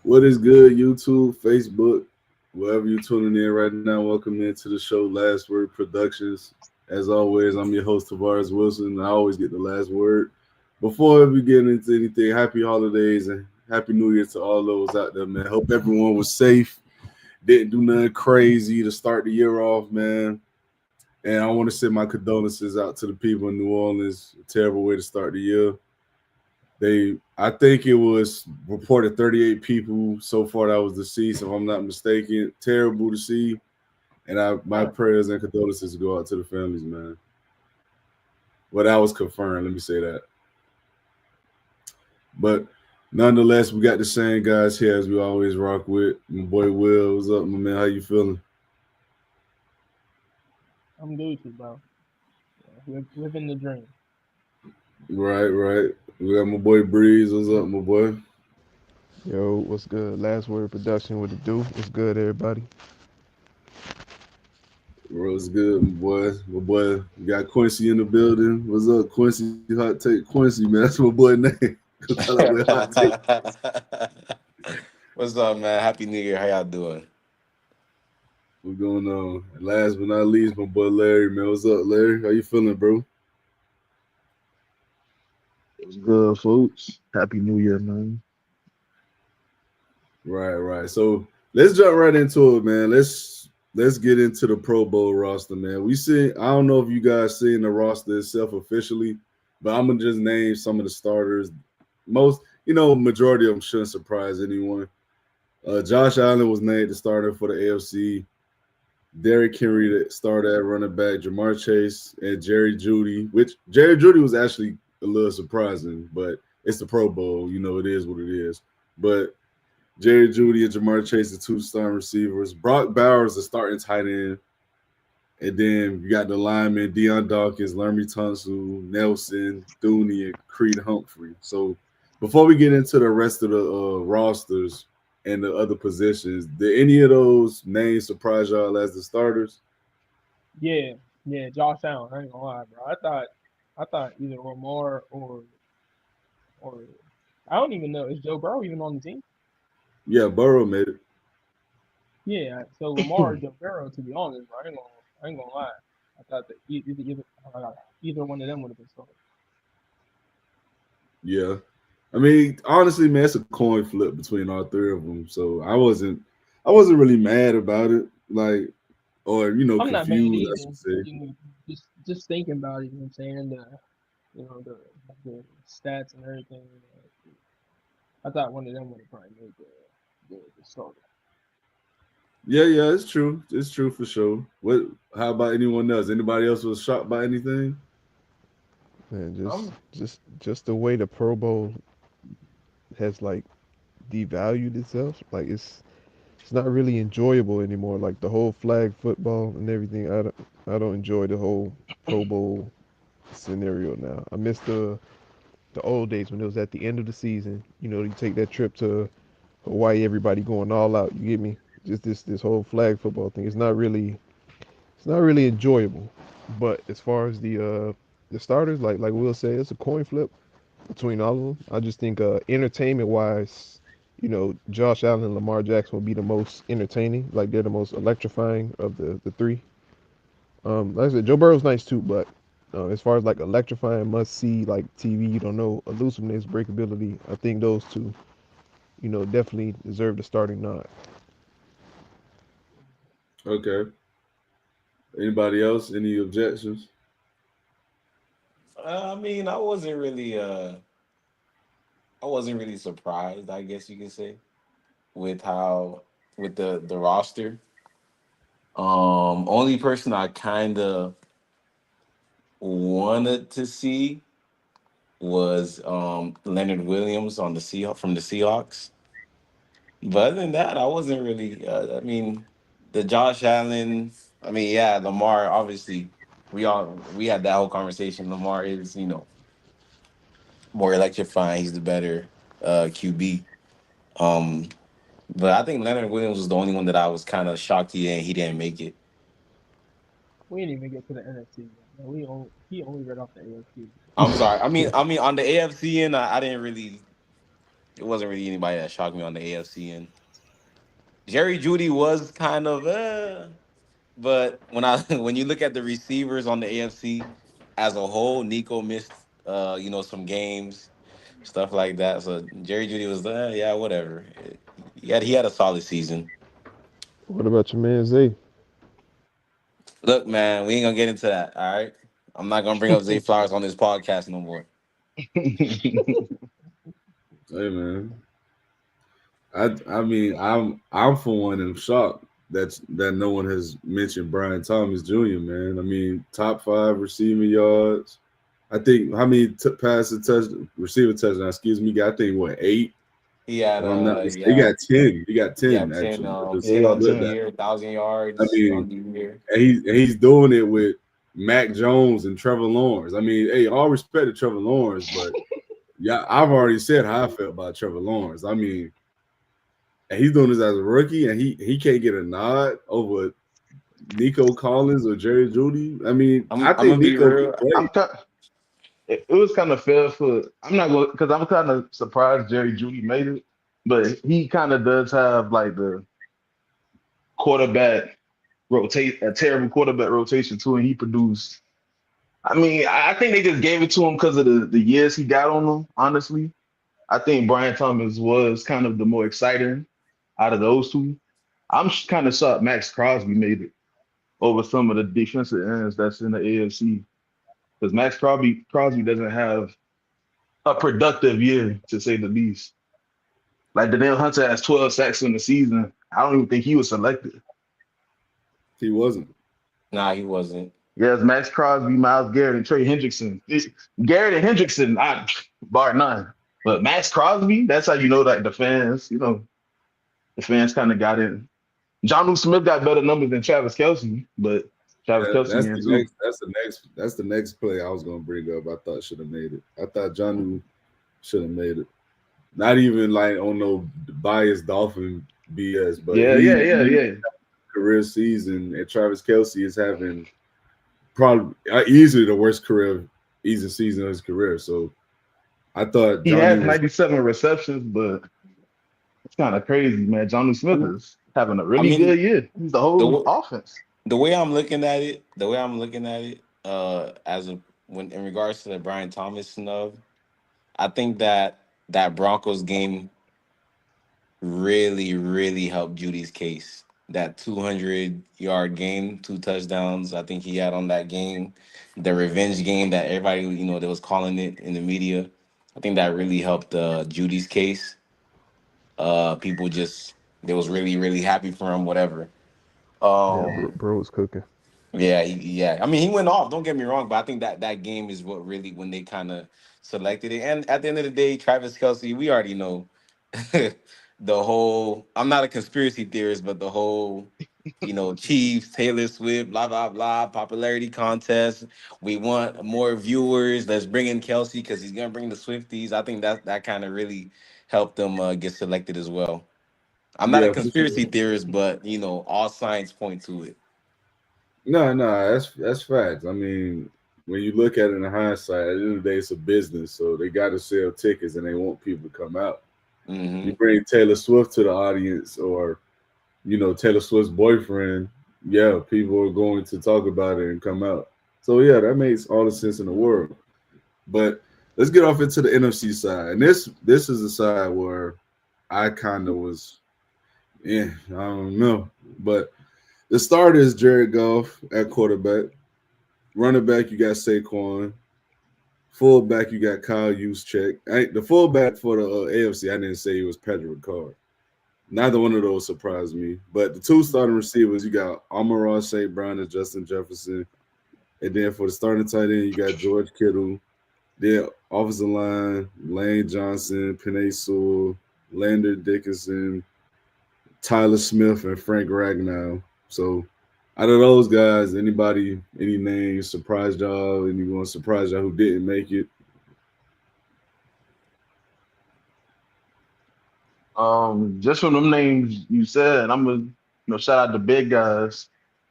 What is good, YouTube, Facebook, wherever you're tuning in right now? Welcome into the show, Last Word Productions. As always, I'm your host, Tavares Wilson, and I always get the last word. Before we get into anything, happy holidays and happy New Year to all those out there, man. Hope everyone was safe, didn't do nothing crazy to start the year off, man. And I want to send my condolences out to the people in New Orleans. A terrible way to start the year. I think it was reported 38 people so far that was deceased, if I'm not mistaken. Terrible to see, and my prayers and condolences go out to the families, man. Well, that was confirmed. Let me say that. But nonetheless, we got the same guys here as we always rock with. My boy Will, what's up, my man? How you feeling? I'm Gucci, bro. Living the dream. Right, right. We got my boy Breeze. What's up, my boy? Yo, what's good? Last Word Production with the do. What's good, everybody? What's good, my boy? My boy, we got Quincy in the building. What's up, Quincy? Hot take Quincy, man. That's my boy name. Call that boy Hot Take. What's up, man? Happy New Year. How y'all doing? What's going on? And last but not least, my boy Larry, man. What's up, Larry? How you feeling, bro? It was good, folks. Happy New Year, man. Right, right. So let's jump right into it, man. Let's get into the Pro Bowl roster, man. We see. I don't know if you guys seen the roster itself officially, but I'm gonna just name some of the starters. Most, majority of them shouldn't surprise anyone. Josh Allen was named the starter for the AFC. Derrick Henry that started at running back, Jamar Chase and Jerry Judy, which Jerry Judy was actually a little surprising, but it's the Pro Bowl. It is what it is. But Jerry Judy and Jamar Chase, the two-star receivers. Brock Bowers, the starting tight end. And then you got the linemen, Deion Dawkins, Laramie Tunsil, Nelson, Dooney, and Creed Humphrey. So before we get into the rest of the rosters and the other positions, did any of those names surprise y'all as the starters? Yeah, yeah. Josh Allen. I ain't gonna lie, bro. I thought either Lamar or I don't even know. Is Joe Burrow even on the team? Yeah, Burrow made it. Yeah. So Lamar or Joe Burrow, to be honest, bro. I ain't gonna lie. I thought that either one of them would have been started. Yeah. I mean, honestly, man, it's a coin flip between all three of them. So I wasn't really mad about it, like, or I'm not mad confused, I either. should say. Just thinking about it. You know what I'm saying? The stats and everything. I thought one of them would have probably made the starter. Yeah, yeah, it's true. It's true for sure. What? How about anyone else? Anybody else was shocked by anything? Man, just I'm just just the way the Pro Bowl has like devalued itself. Like it's not really enjoyable anymore. Like the whole flag football and everything. I don't enjoy the whole Pro Bowl scenario now. I miss the old days when it was at the end of the season. You take that trip to Hawaii, everybody going all out. You get me? Just this whole flag football thing. It's not really enjoyable. But as far as the starters, like Will say, it's a coin flip between all of them. I just think entertainment wise, Josh Allen and Lamar Jackson will be the most entertaining. Like they're the most electrifying of the three. Like I said, Joe Burrow's nice too, but as far as like electrifying, must see like TV, you don't know, elusiveness, breakability. I think those two, definitely deserve the starting nod. Okay. Anybody else? Any objections? I mean, I wasn't really surprised. I guess you could say with how with the roster. Only person I kind of wanted to see was Leonard Williams on the from the Seahawks. But other than that, I wasn't really. I mean, the Josh Allen. I mean, yeah, Lamar. Obviously, we had that whole conversation. Lamar is more electrifying. He's the better QB. Um, but I think Leonard Williams was the only one that I was kind of shocked he didn't make it. We didn't even get to the NFC yet. Man. He only read off the AFC. I'm sorry. I mean on the AFC end, I didn't really. it wasn't really anybody that shocked me on the AFC end. Jerry Judy was kind of but when I when you look at the receivers on the AFC as a whole, Nico missed some games, stuff like that. So Jerry Judy was yeah, whatever. He had a solid season. What about your man Zay? Look, man, we ain't gonna get into that. All right, I'm not gonna bring up Zay Flowers on this podcast no more. Hey man, I mean I'm for one in shock that no one has mentioned Brian Thomas Jr. Man, I mean top 5 receiving yards. I think how many receiver touchdowns? Excuse me, I think what 8. He had If I'm not yeah, mistaken, he got 10. He got 10 yeah, 10, actually. Just 10 on the split that. year, 1,000 yards I on mean, the year. and he's doing it with Mac Jones and Trevor Lawrence. I mean, hey, all respect to Trevor Lawrence, but yeah, I've already said how I felt about Trevor Lawrence. I mean, and he's doing this as a rookie, and he can't get a nod over Nico Collins or Jerry Judy. I mean, I'm I gonna think be Nico real. can play. It was kind of fair for. I'm not going because I'm kind of surprised Jerry Judy made it, but he kind of does have like the quarterback a terrible quarterback rotation too, and he produced. I mean, I think they just gave it to him because of the years he got on them. Honestly, I think Brian Thomas was kind of the more exciting out of those two. I'm kind of shocked Max Crosby made it over some of the defensive ends that's in the AFC because Max Crosby doesn't have a productive year to say the least. Like Danielle Hunter has 12 sacks in the season. I don't even think he was selected. He wasn't. Nah, he wasn't. Yes, Max Crosby, Myles Garrett, and Trey Hendrickson. Garrett and Hendrickson, bar none. But Max Crosby, that's how you know that the fans kind of got in. Jonnu Smith got better numbers than Travis Kelce, but Travis Kelce That's in the too. next. That's the next play I was gonna bring up. I thought should have made it. I thought Johnu should have made it. Not even like on no biased Dolphin BS, but Yeah. career season, and Travis Kelce is having probably easily the worst season of his career. So I thought He has Johnu 97 receptions, but it's kind of crazy, man. Jonnu Smith is having a really mean, good year. He's the whole offense. The way I'm looking at it, when in regards to the Brian Thomas snub, I think that Broncos game really, really helped Judy's case. That 200-yard game, 2 touchdowns, I think he had on that game, the revenge game that everybody, that was calling it in the media. I think that really helped Judy's case. People they was really, really happy for him, whatever. Yeah, Um, bro was cooking. yeah. I mean, he went off. Don't get me wrong, but I think that game is what really when they kind of selected it. And at the end of the day, Travis Kelce, we already know the whole. I'm not a conspiracy theorist, but the whole, Chiefs, Taylor Swift, blah blah blah, popularity contest. We want more viewers. Let's bring in Kelce because he's gonna bring the Swifties. I think that kind of really helped them get selected as well. I'm not a yeah, for conspiracy sure. theorist, but all signs point to it. No, that's facts. I mean, when you look at it in hindsight, at the end of the day, it's a business, so they got to sell tickets and they want people to come out. Hmm. You bring Taylor Swift to the audience, or Taylor Swift's boyfriend, yeah, people are going to talk about it and come out. So yeah, that makes all the sense in the world. But let's get off into the NFC side, and this is the side where I kind of was, I don't know, but. The starter is Jared Goff at quarterback. Running back, you got Saquon. Fullback, you got Kyle Juszczyk. The fullback for the AFC, I didn't say he was Patrick Ricard. Neither one of those surprised me. But the 2 starting receivers, you got Amon-Ra St. Brown and Justin Jefferson. And then for the starting tight end, you got George Kittle. Then offensive line, Lane Johnson, Penei Sewell, Lander Dickinson, Tyler Smith, and Frank Ragnow. So, out of those guys, any names surprised y'all? Anyone surprised y'all who didn't make it? Just from them names you said, I'm gonna shout out the big guys,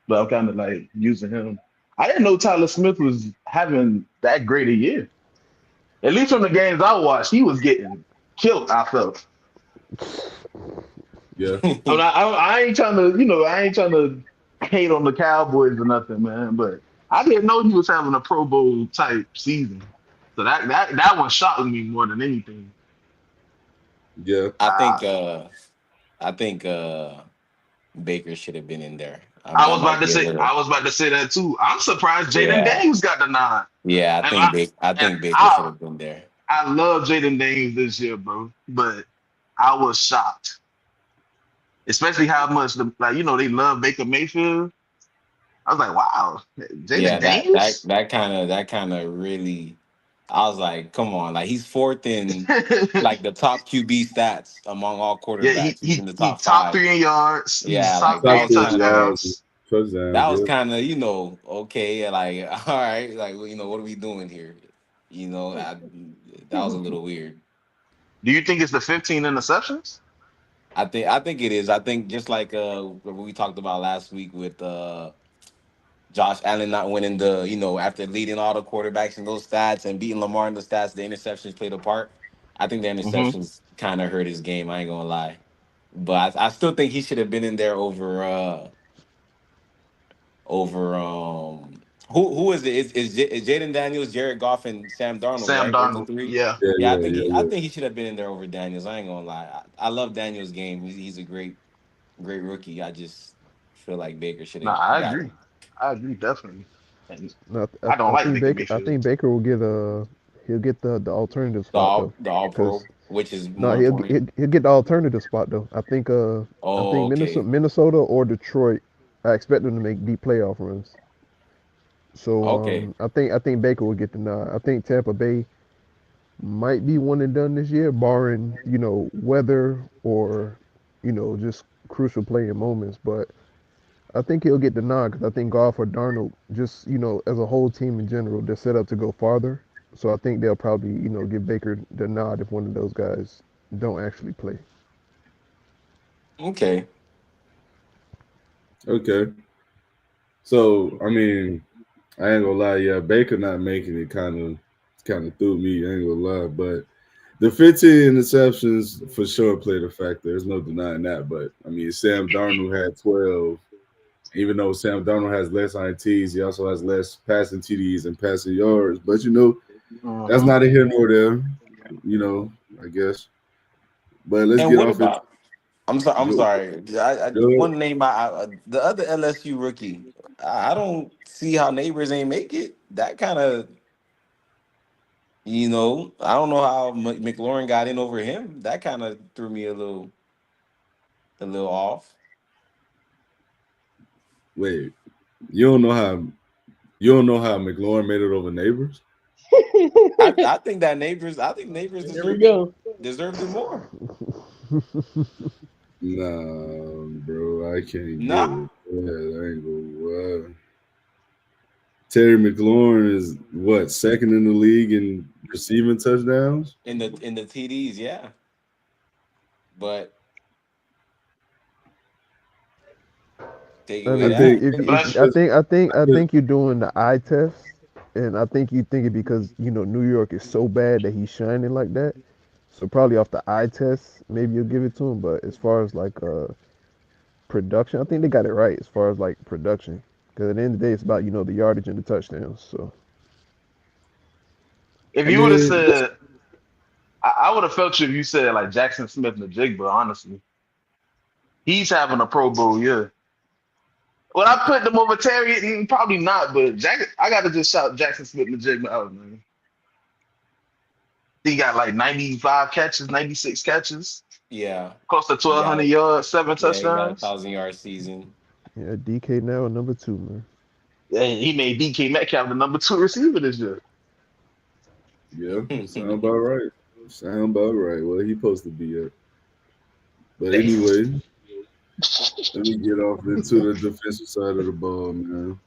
but I'm kind of like using him. I didn't know Tyler Smith was having that great a year. At least from the games I watched, he was getting killed. I felt. Yeah. I ain't trying to, I ain't trying to hate on the Cowboys or nothing, man. But I didn't know he was having a Pro Bowl type season. So that one shocked me more than anything. Yeah. I Uh, think I think Baker should have been in there. I That was about might to be a say, little. I was about to say that too. I'm surprised Jaden Yeah, Daniels got the nod. yeah. And I I and think Baker should I have been there. I love Jaden Daniels this year, bro. But I was shocked, especially how much they love Baker Mayfield. I was like, wow, Jaden Yeah, Daniels. that kind of really. I was like, come on, like he's fourth in like the top QB stats among all Yeah, quarterbacks. He's in the he top top five. three in yards. He's Yeah, top like three Top in three yards, touchdowns. touchdowns. that was Yeah. kind of okay, like all right, like what are we doing here? That was a little weird. Do you think it's the 15 interceptions? I think it is. I think just like what we talked about last week with Josh Allen not winning after leading all the quarterbacks in those stats and beating Lamar in the stats, the interceptions played a part. I think the Hmm. interceptions kind of hurt his game. I ain't gonna lie, but I still think he should have been in there over who is it? Is Jaden Daniels, Jared Goff, and Sam Darnold, Sam right? Those are Darnold. three. Yeah. Yeah. Yeah, Yeah. Yeah. I Yeah. think he should have been in there over Daniels. I ain't gonna lie. I love Daniels' game. He's a great rookie. I just feel like Baker should No, have I got it. agree. I agree definitely. And No, I don't I like think Baker Baker. I Mayfield. think Baker will get he'll get the alternative The spot though, all the All because Pro, which is no, more important. he'll get the alternative spot though. I Oh, think okay, Minnesota or Detroit. I expect them to make deep playoff runs. So okay. I think Baker will get the nod. I think Tampa Bay might be one and done this year, barring weather or just crucial playing moments. But I think he'll get the nod because I think Goff or Darnold, just as a whole team in general, they're set up to go farther. So I think they'll probably give Baker the nod if one of those guys don't actually play. Okay. Okay. So I mean, I ain't gonna lie. Yeah, Baker not making it kind of threw me. I ain't gonna lie, but the 15 interceptions for sure played a factor. There's no denying that. But I mean, Sam Darnold had 12. Even though Sam Darnold has less INTs, he also has less passing TDs and passing yards. But that's Hmm. not a here nor there. I guess. But let's And get what off it. about? I'm sorry. I'm Go, sorry. go. One name. The other LSU rookie. I don't see how neighbors ain't make it. That kind of. I don't know how McLaurin got in over him. That kind of threw me a little off. Wait, you don't know how McLaurin made it over Neighbors? I think neighbors There we go. deserved it more. Nah, bro, I can't get Nah, it. Yeah, I ain't gonna lie. Terry McLaurin is what, second in the league in receiving touchdowns? in the TDs, yeah. But take I away I mean, think that. But I that's- think you're doing the eye test, and I think you think it because New York is so bad that he's shining like that. So probably off the eye test, maybe you'll give it to him. But as far as like production, I think they got it right as far as like production. Because at the end of the day, it's about the yardage and the touchdowns. So if I you would have mean, said, I would have felt you if you said like Jackson Smith and the Jigba, honestly. He's having a Pro Bowl year. Would I put them over Terry? Probably not, but I got to just shout Jackson Smith and the Jigba out, man. He got like 95 catches, 96 catches, Yeah, close to he got 1,200 it. yards, 7 Yeah, he got a touchdowns. 1,000 yard season. yeah, DK now number two, man. And he made DK Metcalf the number 2 receiver this year. yeah, sound about right. Sound about right. Well, he supposed to be it. But Damn. anyway, let me get off into the defensive side of the ball, man.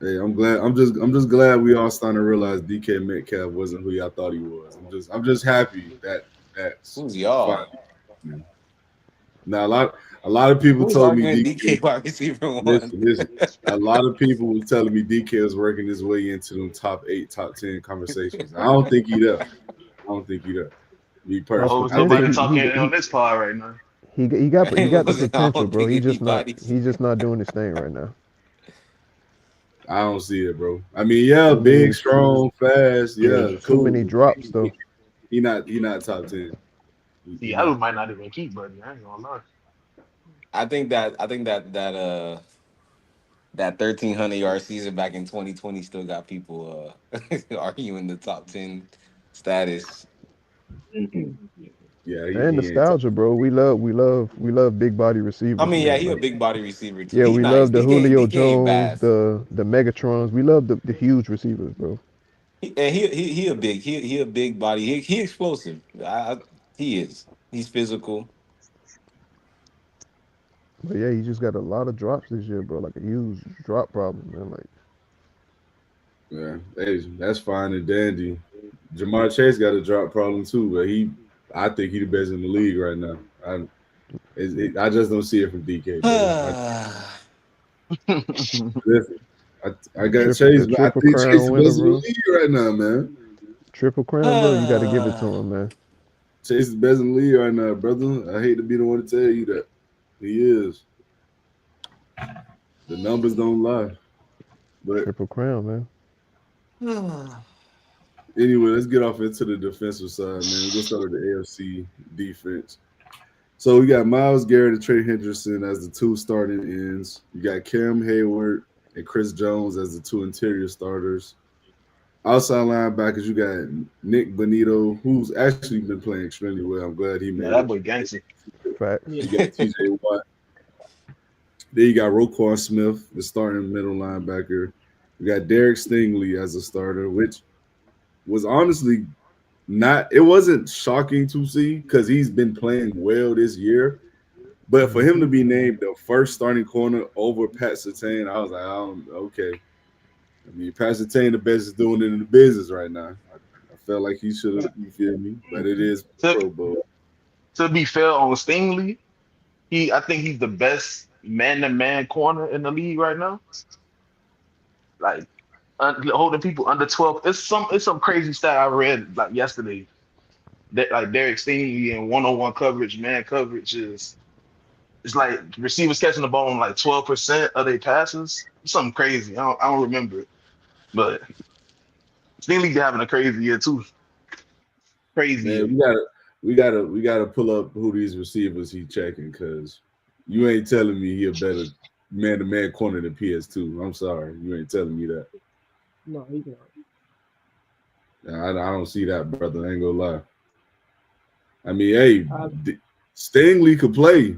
Hey, I'm glad. I'm just glad we all starting to realize DK Metcalf wasn't who y'all thought he was. I'm just happy that's Who's fine. y'all? Now a lot of people Who's told me arguing DK. DK wide receiver one? Listen. A lot of people were telling me DK is working his way into them top 8, top 10 conversations. I don't think he does. Me Off Oh, personally, there's I think nobody potential, talking on this pod right now. he got the Listen, I potential, don't bro. think anybody's. He's just not doing his thing right now. I don't see it, bro. I mean, yeah, Too many big, strong, fast, yeah, too cool. many drops though. He not top 10. He Seattle not. might not even keep Buddy. I ain't gonna lie. That 1,300-yard season back in 2020 still got people arguing the top 10 status. Yeah, And he ain't top. nostalgia, bro. We love big body I receivers, mean, yeah, man. he a Like big body receiver too. yeah, He we nice. love the Julio He ain't Jones, bad. the Megatrons. We love the huge receivers, bro. He a big he a big body. He explosive. He is. He's physical. But yeah, he just got a lot of drops this year, bro. Like a huge drop problem, man. Like Yeah, hey, that's fine and dandy. Jamar Chase got a drop problem too, but I think he the best in the league right now. I just don't see it from DK, brother. Listen, I got Chase, a but I triple think Chase crown the winner, best in the bro. league right now, man. Triple crown, bro. You got to give it to him, man. Chase is the best in the league right now, brother. I hate to be the one to tell you that. He is. The numbers don't lie. But Triple crown, man. anyway, let's get off into the defensive side, man. We'll start with the AFC defense. So we got Myles Garrett and Trey Hendrickson as the two starting ends. You got Cam Hayward and Chris Jones as the two interior starters. Outside linebackers, you got Nick Bonito, who's actually been playing extremely well. I'm glad he made Yeah, that it. boy gangster. Fact. You got TJ Watt. Then you got Roquan Smith, the starting middle linebacker. You got Derek Stingley as a starter, which was honestly it wasn't shocking to see because he's been playing well this year. But for him to be named the first starting corner over Pat Surtain, I was like, okay. I mean, Pat Surtain, the best is doing it in the business right now. I felt like he should have, you feel me? But it is Pro Bowl. To be fair on Stingley, I think he's the best man-to-man corner in the league right now. Like holding people under 12. It's some crazy stat I read like yesterday. That like Derek Stingley in one-on-one coverage, man coverage it's like receivers catching the ball on like 12% of their passes. It's something crazy. I don't remember it. But Stingley having a crazy year too. Crazy year. Man, we gotta pull up who these receivers he checking because you ain't telling me he a better man-to-man corner than PS2. I'm sorry, you ain't telling me that. No, he's not. I don't see that, brother. I ain't gonna lie. I mean, hey, Stingley could play.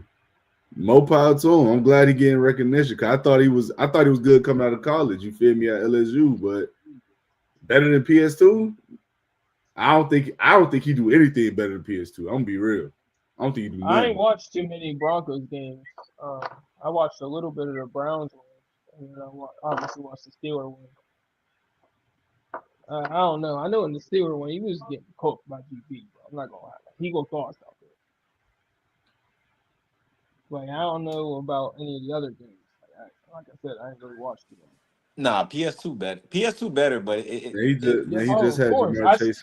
More power to him. I'm glad he getting recognition. Cause I thought he was good coming out of college. You feel me, at LSU, but better than PS2. I don't think he do anything better than PS2. I'm gonna be real. I don't think he do nothing. I ain't watched too many Broncos games. I watched a little bit of the Browns one, and then I obviously watched the Steelers one. I don't know. I know in the Steelers one he was getting cooked by GB. Bro. I'm not gonna lie. He go fast out there. Like I don't know about any of the other games. Like I said, I ain't really watched them. Nah, PS2 better. PS2 better, but he just had course. Jamar Chase.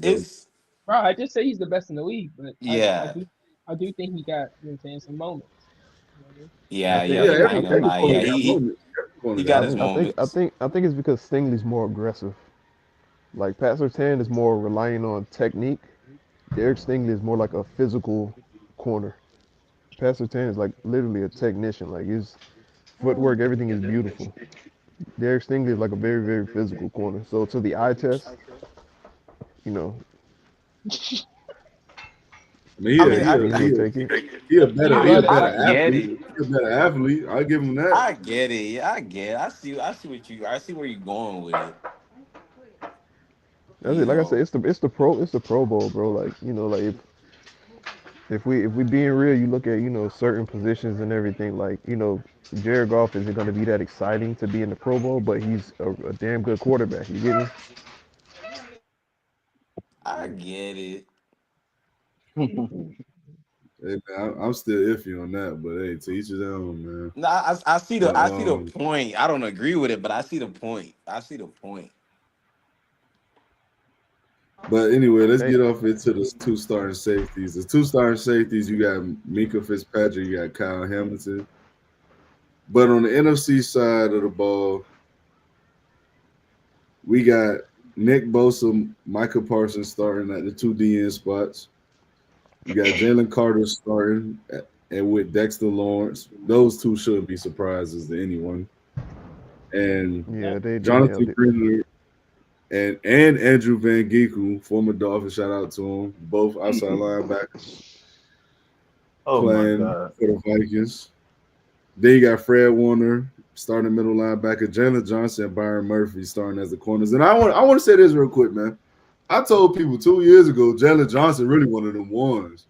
it's bro. I just say he's the best in the league, but yeah. I do think he got some moments. Yeah, I think- yeah. I think- I ain't gonna lie. Yeah, he got his moments. I think it's because Stingley's more aggressive. Like Pat Surtain is more relying on technique. Derek Stingley is more like a physical corner. Pat Surtain is like literally a technician. Like his footwork, everything is beautiful. Derek Stingley is like a very, very physical corner. So to the eye test, you know, He a better athlete. He's a better athlete. I'll give him that. I get it. I see where you're going with it. That's it. Like I said, it's the Pro Bowl, bro. Like like if we being real, you look at certain positions and everything. Like Jared Goff isn't going to be that exciting to be in the Pro Bowl, but he's a damn good quarterback. You get me? I get it. Hey, man, I'm still iffy on that, but hey, to each his own, man. No, I see the point. I don't agree with it, but I see the point. But anyway, let's Hey, get off into the two starting safeties. The two starting safeties, you got Minka Fitzpatrick, you got Kyle Hamilton. But on the NFC side of the ball, we got Nick Bosa, Micah Parsons starting at the two DN spots. You got Jalen Carter starting and with Dexter Lawrence. Those two shouldn't be surprises to anyone. And yeah, they Jonathan nailed it. Greenwood and Andrew Van Geekel, former Dolphin, shout out to him, both outside linebackers Oh my playing god. for the Vikings. Then you got Fred Warner starting middle linebacker, Jalen Johnson, and Byron Murphy starting as the corners. And I want to say this real quick, man. I told people 2 years ago Jalen Johnson really one of them ones,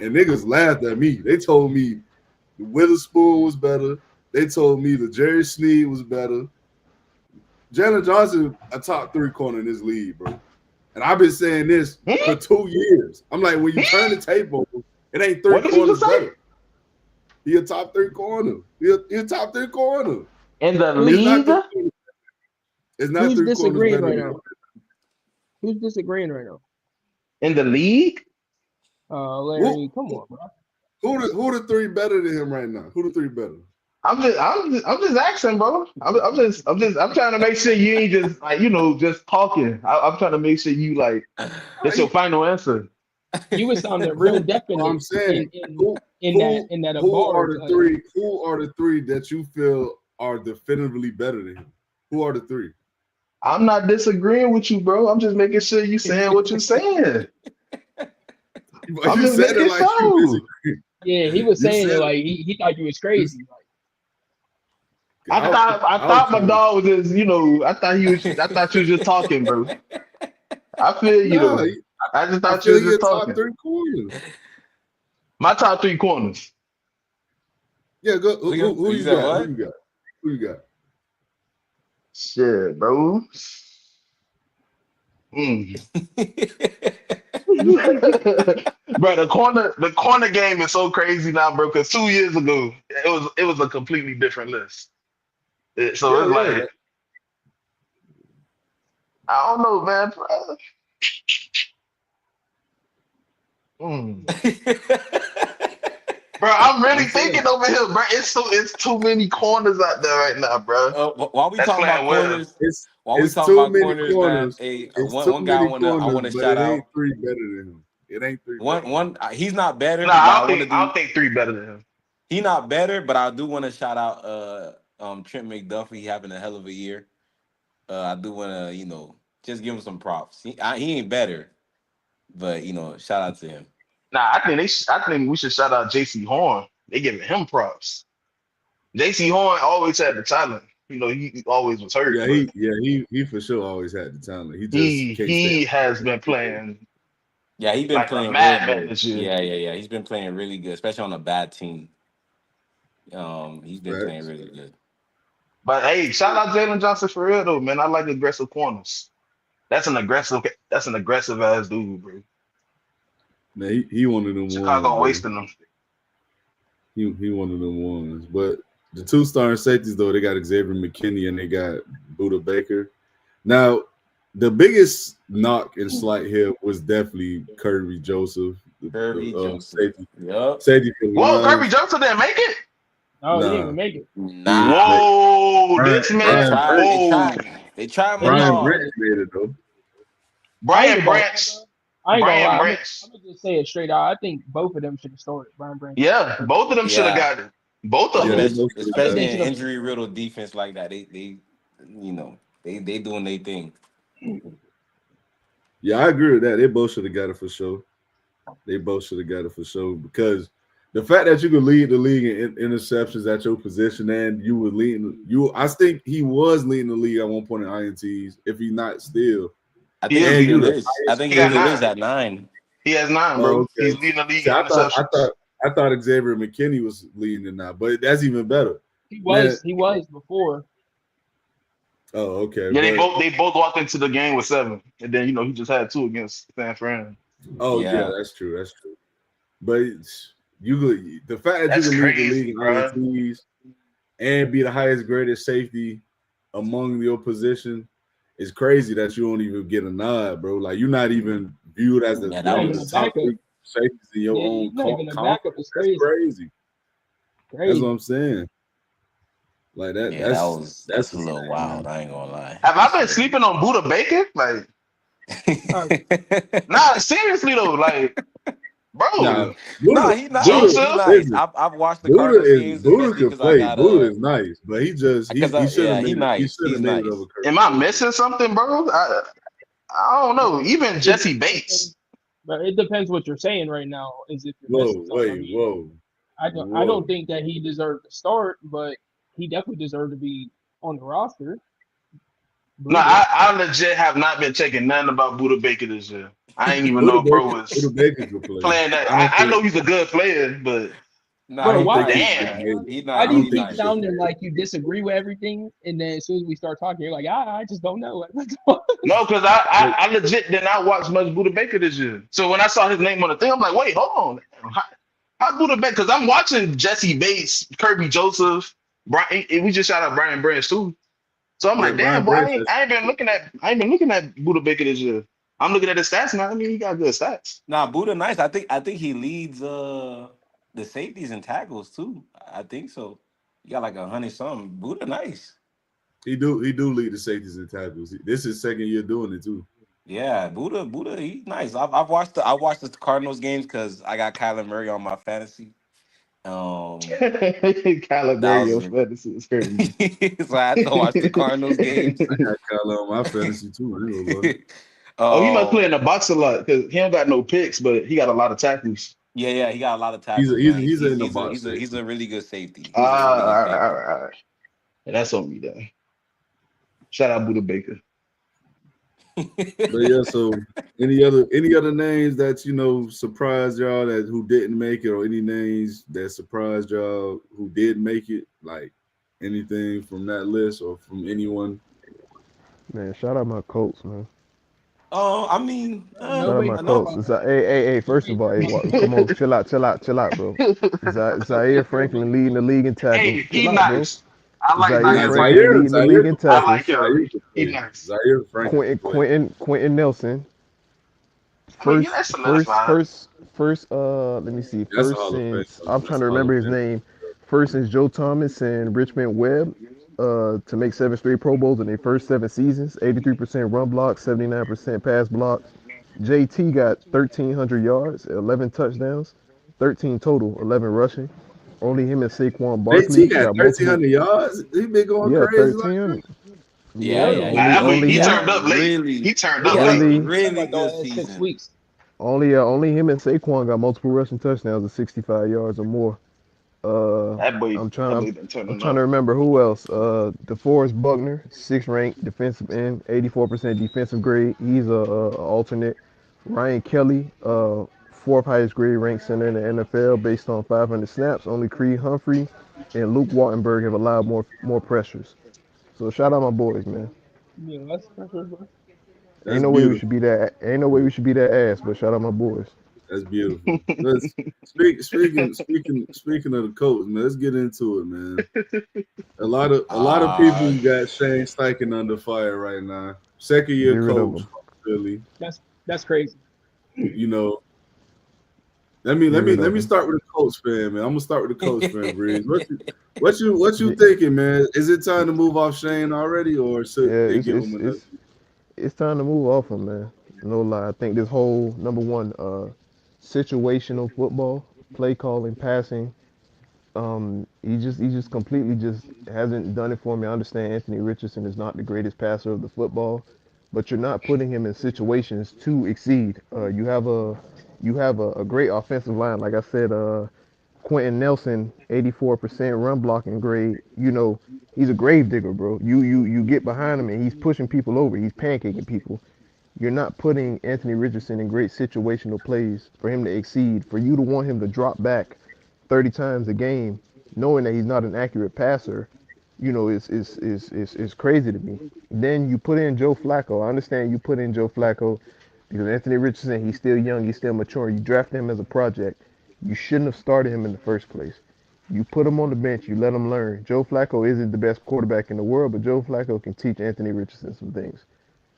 and niggas laughed at me. They told me the Witherspoon was better. They told me the Jerry Sneed was better. Jalen Johnson, a top 3 corner in this league, bro. And I've been saying this for 2 years. I'm like, when you turn the tape over, it ain't 3 What did you corners just say? better. He a top 3 corner. He a top 3 corner. In the It's not league? 3 corners. It's not Who's 3 corners disagreeing better right than now? Who's disagreeing right now? In the league? Larry, come on, bro. Who the 3 better than him right now? Who the 3 better? I'm just asking, bro. I'm trying to make sure you ain't just like just talking. I'm trying to make sure you like that's your final answer. You was sounding real definite I'm saying, in that who are bar. the 3? Who are the 3 that you feel are definitively better than him? Who are the 3? I'm not disagreeing with you, bro. I'm just making sure you saying what you're saying. I'm You just said it making like you sure. disagree. Yeah, he was You saying said it like he thought you was crazy. Like, I thought my dog was just, I thought you was just talking, bro. I feel you Nah, though. I just I thought you feel was you just a top talking. 3 corners. My top 3 corners. Yeah, go. Who You you said got? what? Who you got? Who you got? Shit, bro. Mm. Bro, the corner game is so crazy now, bro. Because 2 years ago, it was a completely different list. So it's Yeah, like I don't know, man. Bro. Mm. Bro, I'm really I'm saying. thinking over here, bro. It's too many corners out there right now, bro. While we That's talking about playing well. corners, It's while we it's talking too about many corners, man, corners. hey, It's too one guy many I corners, want to but shout it ain't out. 3 better than him. It ain't 3 better. One, he's not better, No, but I I want to don't do. think 3 better than him. He not better, but I do want to shout out Trent McDuffie. He having a hell of a year. I do want to just give him some props. He ain't better, but shout out to him. Nah, I think we should shout out JC Horn. They giving him props. JC Horn always had the talent. He always was hurt, Yeah, but he for sure always had the talent. He just he can't stay. he has been playing Yeah, he's been like a playing real madman good. this year. Yeah. He's been playing really good, especially on a bad team. He's been playing Facts. really good. But hey, shout out Jalen Johnson for real though, man. I like aggressive corners. That's an aggressive ass dude, bro. Man, he one of them ones, Chicago bro. wasting them. He one of them ones. But the 2 starting safeties though, they got Xavier McKinney and they got Buda Baker. Now, the biggest knock and slight here was definitely Kirby Joseph, Kirby the Joseph. safety Yup. for the Whoa, Kirby Lions. Johnson didn't make it. oh, he didn't Nah. even make it. Nah. Whoa, Brian- this man. They tried him Brian hard. Branch made it though. Brian ain't gonna lie, Branch. bro. I ain't gonna Brian lie. Branch. I'm gonna just say it straight out. I think both of them should have started. Brian Branch. Yeah, both of them should have Yeah. got it. Both of Yeah, them. they both should've Especially got they it. in should've- injury riddled defense like that. They doing their thing. Yeah, I agree with that. They both should have got it for sure. They both should have got it for sure because the fact that you could lead the league in interceptions at your position and you were leading I think he was leading the league at one point in INTs, if he's not still. I think Yeah, he you is. I think he he got is 9. at 9. He has 9, bro. Oh, okay. He's leading the league See, in I interceptions. thought Xavier McKinney was leading it now, but that's even better. He was before. Oh, okay. Yeah, but- they both walked into the game with 7, and then he just had 2 against San Fran. Oh Yeah. yeah, that's true. That's true. But the fact that That's you can lead the crazy, league in bro. INTs and be the highest graded safety among your position, it's crazy that you don't even get a nod, bro. Like you're not even viewed as Yeah, one that of Even the a was top backup. three safeties in your Yeah, own he's not even a backup. conference. It's That's crazy. crazy. That's what Crazy. I'm saying. Like that. yeah, that's That's a little insane, wild. man. I ain't gonna lie. Have I That's a been little sleeping on Buda Baker? Like, Uh, nah, seriously though, like, Nah, bro, Nah, Buddha, he not. He Joseph. nice. listen, I've watched the Cardinals games, Buddha especially can because I play. got Buddha a is nice, but he because should have yeah, he made it. He nice. should He's have made it nice. over Kirk Am I Cousins. missing something, bro? I don't know. Even it, Jesse it Bates. depends, but it depends what you're saying right now. Is if you're missing Whoa, something. I wait, mean, whoa, I don't whoa. think that he deserved to start, but he definitely deserved to be on the roster. No, Buddha. I legit have not been checking nothing about Buda Baker this year. I ain't even Buddha know bro Baker, Buddha was Baker could play. playing that. I don't I think. know he's a good player, but I Nah, Bro, he don't why think do he you nice, should have keep man. made sound, it. He why I do nice. you don't He think keep he nice. should have sounding made it. like you disagree with everything, and then as soon as we start talking, you're like, I just don't know. no, because But I legit did not watch much Buda Baker this year. So when I saw his name on the thing, I'm like, wait, hold on. How Buda Baker? Because I'm watching Jesse Bates, Kirby Joseph, Brian. And we just shout out Brian Branch too. So I'm yeah, like, damn, Brian boy, Branch has I ain't been looking at Buda Baker this year. I'm looking at his stats now. I mean, he got good stats. Nah, Buddha nice. I think he leads the safeties and tackles too. I think so. He got like 100 something. Buddha nice. he do lead the safeties and tackles. This is his second year doing it too. Yeah, Buddha, he's nice. I watched the Cardinals games because I got Kyler Murray on my fantasy. Kyler That Murray, was your fantasy is crazy. so I had to watch the Cardinals games. I got Kyler on my fantasy too. I ain't gonna lie. Oh, he must play um, in the box a lot because he don't got no picks, but he got a lot of tackles. yeah, he got a lot of He's a, tackles, he's a, man. he's in the He's a box he's a safety. he's a really good safety. He's a Ah, really good all right, all safety. right, all right. Yeah, that's on me then. Shout out Buda Baker. But yeah, so any other names that surprised y'all that who didn't make it, or any names that surprised y'all who did make it, like anything from that list or from anyone? Man, shout out my Colts, man. I mean, Shout out Nobody's my I talking know. Colts. about Hey. First nobody's of all, talking hey, about the come Colts. on, chill out, bro. Zaire Franklin leading the league in tackles. Hey, Chill he out, bro. nice. I like Zaire Now Zaire Franklin Franklin. Zaire, leading the league Zaire in could play. I like tackles. him. Zaire could He play. nice. Zaire Franklin could play. Quentin Nelson. I mean, yeah, First, that's first, solidified. first, first. Let me see. That's a First Hall of Fame. since I'm trying That's to a Hall of remember his Fame. name. First since Joe Thomas and Richmond Webb, to make 7 straight Pro Bowls in their first 7 seasons. 83% run block, 79% pass block. JT got 1,300 yards, 11 touchdowns, 13 total, 11 rushing. Only him and Saquon Barkley JT got got multiple. 1,300 yards. He been going Yeah, crazy like that. 1,300. Yeah, Yeah, Total. yeah, he only I mean, had only he he him had turned a up late. really He turned he up had a late. only Talking really about the good last 6 season. weeks. only him and Saquon got multiple rushing touchdowns of 65 yards or more. Uh, That boy, I'm trying. that I'm, boy been I'm turning trying to up. remember who else. DeForest Buckner, sixth ranked defensive end, 84% defensive grade. He's a alternate. Ryan Kelly, fourth highest grade ranked center in the NFL based on 500 snaps. Only Creed Humphrey and Luke Wattenberg have allowed more pressures. So shout out my boys, man. Yeah, that's for sure, bro. Ain't That's no way we beautiful. should be that. Ain't no way we should be that ass. But shout out my boys. That's beautiful. Let's speaking of the coach, man. Let's get into it, man. A lot of people Uh got Shane Steichen under fire right now. Second Get year rid of coach them. from Philly. That's crazy. You know, let me Get let me rid let of me them. start with the coach fan, man. I'm gonna start with the coach fan, Breeze. What you thinking, man? Is it time to move off Shane already, or should Yeah, they it's give him it's another? it's it's time to move off him, man. No lie. I think this whole number one, situational football, play calling, passing, he just completely just hasn't done it for me. I understand Anthony Richardson is not the greatest passer of the football, but you're not putting him in situations to exceed. You have a great offensive line, like I said. Quentin Nelson, 84% run blocking grade. He's a grave digger, bro. You get behind him and he's pushing people over. He's pancaking people. You're not putting Anthony Richardson in great situational plays for him to exceed. For you to want him to drop back 30 times a game, knowing that he's not an accurate passer, is crazy to me. Then you put in Joe Flacco. I understand you put in Joe Flacco because Anthony Richardson, he's still young, he's still mature. You draft him as a project. You shouldn't have started him in the first place. You put him on the bench, you let him learn. Joe Flacco isn't the best quarterback in the world, but Joe Flacco can teach Anthony Richardson some things.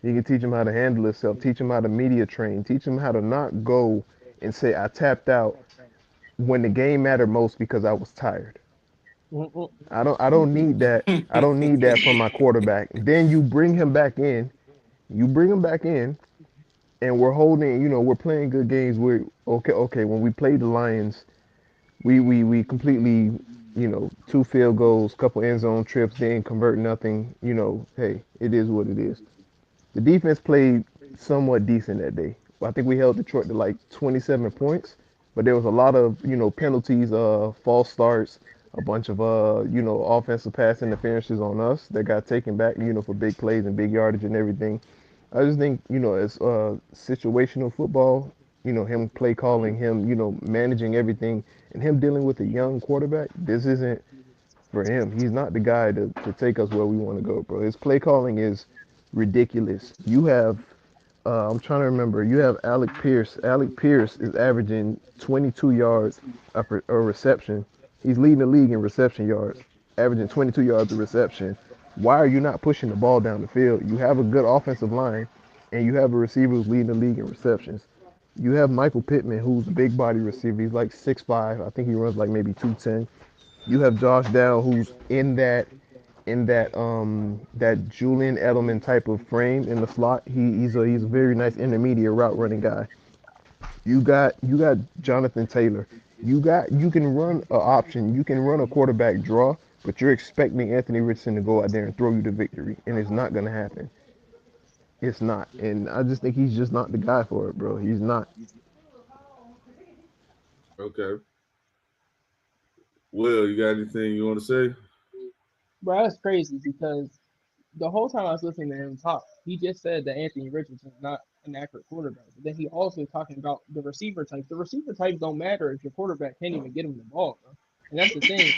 He can teach him how to handle himself, teach him how to media train, teach him how to not go and say I tapped out when the game mattered most because I was tired. Mm-mm. I don't need that. I don't need that from my quarterback. Then you bring him back in. You bring him back in, and we're holding. We're playing good games. We're okay. When we played the Lions, we completely, two field goals, couple end zone trips, didn't convert nothing. Hey, it is what it is. The defense played somewhat decent that day. I think we held Detroit to like 27 points, but there was a lot of penalties, false starts, a bunch of offensive pass interferences on us that got taken back, for big plays and big yardage and everything. I just think as situational football, him play calling, him managing everything, and him dealing with a young quarterback. This isn't for him. He's not the guy to take us where we want to go, bro. His play calling is ridiculous. You have, I'm trying to remember, you have Alec Pierce. Alec Pierce is averaging 22 yards a reception. He's leading the league in reception yards, averaging 22 yards a reception. Why are you not pushing the ball down the field? You have a good offensive line, and you have a receiver who's leading the league in receptions. You have Michael Pittman, who's a big body receiver. He's like 6'5". I think he runs like maybe 210. You have Josh Down, who's in that Julian Edelman type of frame in the slot. He's a very nice intermediate route running guy. You got Jonathan Taylor. You can run an option. You can run a quarterback draw, but you're expecting Anthony Richardson to go out there and throw you the victory, and it's not gonna happen. It's not, and I just think he's just not the guy for it, bro. He's not. Okay. Will, you got anything you want to say? Bro, that's crazy because the whole time I was listening to him talk, he just said that Anthony Richardson is not an accurate quarterback. But then he also talking about the receiver types. The receiver types don't matter if your quarterback can't even get him the ball, bro. And that's the thing.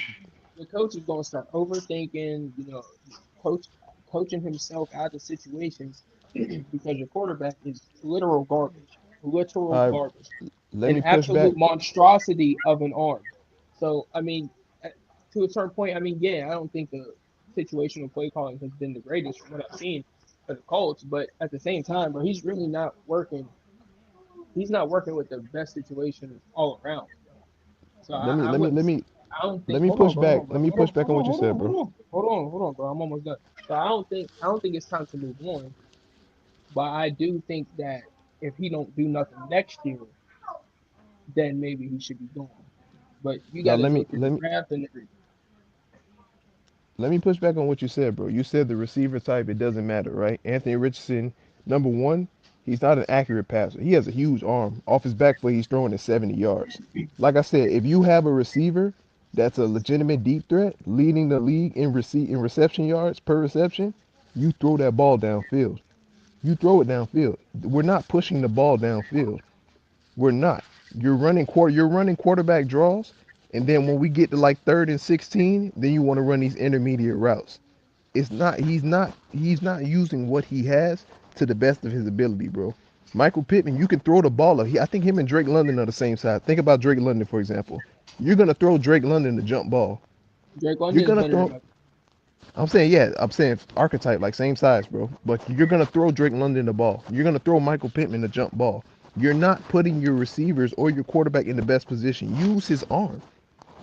The coach is going to start overthinking, coach coaching himself out of situations because your quarterback is literal garbage, literal Uh, garbage, Let an me push back. absolute monstrosity of an arm. So I mean, to a certain point, I mean, yeah, I don't think the situational play calling has been the greatest from what I've seen for the Colts, but at the same time, bro, he's really not working. He's not working with the best situations all around. So Let me I let me wouldn't. let me I don't let think. me Hold on, push bro. Hold back. on, Let bro. me Hold on. push back Hold on on. what you Hold on. said, Hold bro. on. Hold on. Hold on, bro. I'm almost done. So I don't think. I don't think it's time to move on. But I do think that if he don't do nothing next year, then maybe he should be gone. But you Now got to let me look at the let me draft and everything. let me push back on what you said, bro. You said the receiver type, it doesn't matter, right? Anthony Richardson, number one, he's not an accurate passer. He has a huge arm. Off his back foot, he's throwing at 70 yards. Like I said, if you have a receiver that's a legitimate deep threat, leading the league in reception yards per reception, you throw that ball downfield. You throw it downfield. We're not pushing the ball downfield. We're not. You're running quarterback draws, and then when we get to like third and 16, then you want to run these intermediate routes. It's not he's not using what he has to the best of his ability, bro. Michael Pittman, you can throw the ball up. I think him and Drake London are the same size. Think about Drake London, for example. You're gonna throw Drake London the jump ball. Drake You're London is gonna better than throw Michael. I'm saying, yeah, I'm saying archetype, like same size, bro. But you're gonna throw Drake London the ball. You're gonna throw Michael Pittman the jump ball. You're not putting your receivers or your quarterback in the best position. Use his arm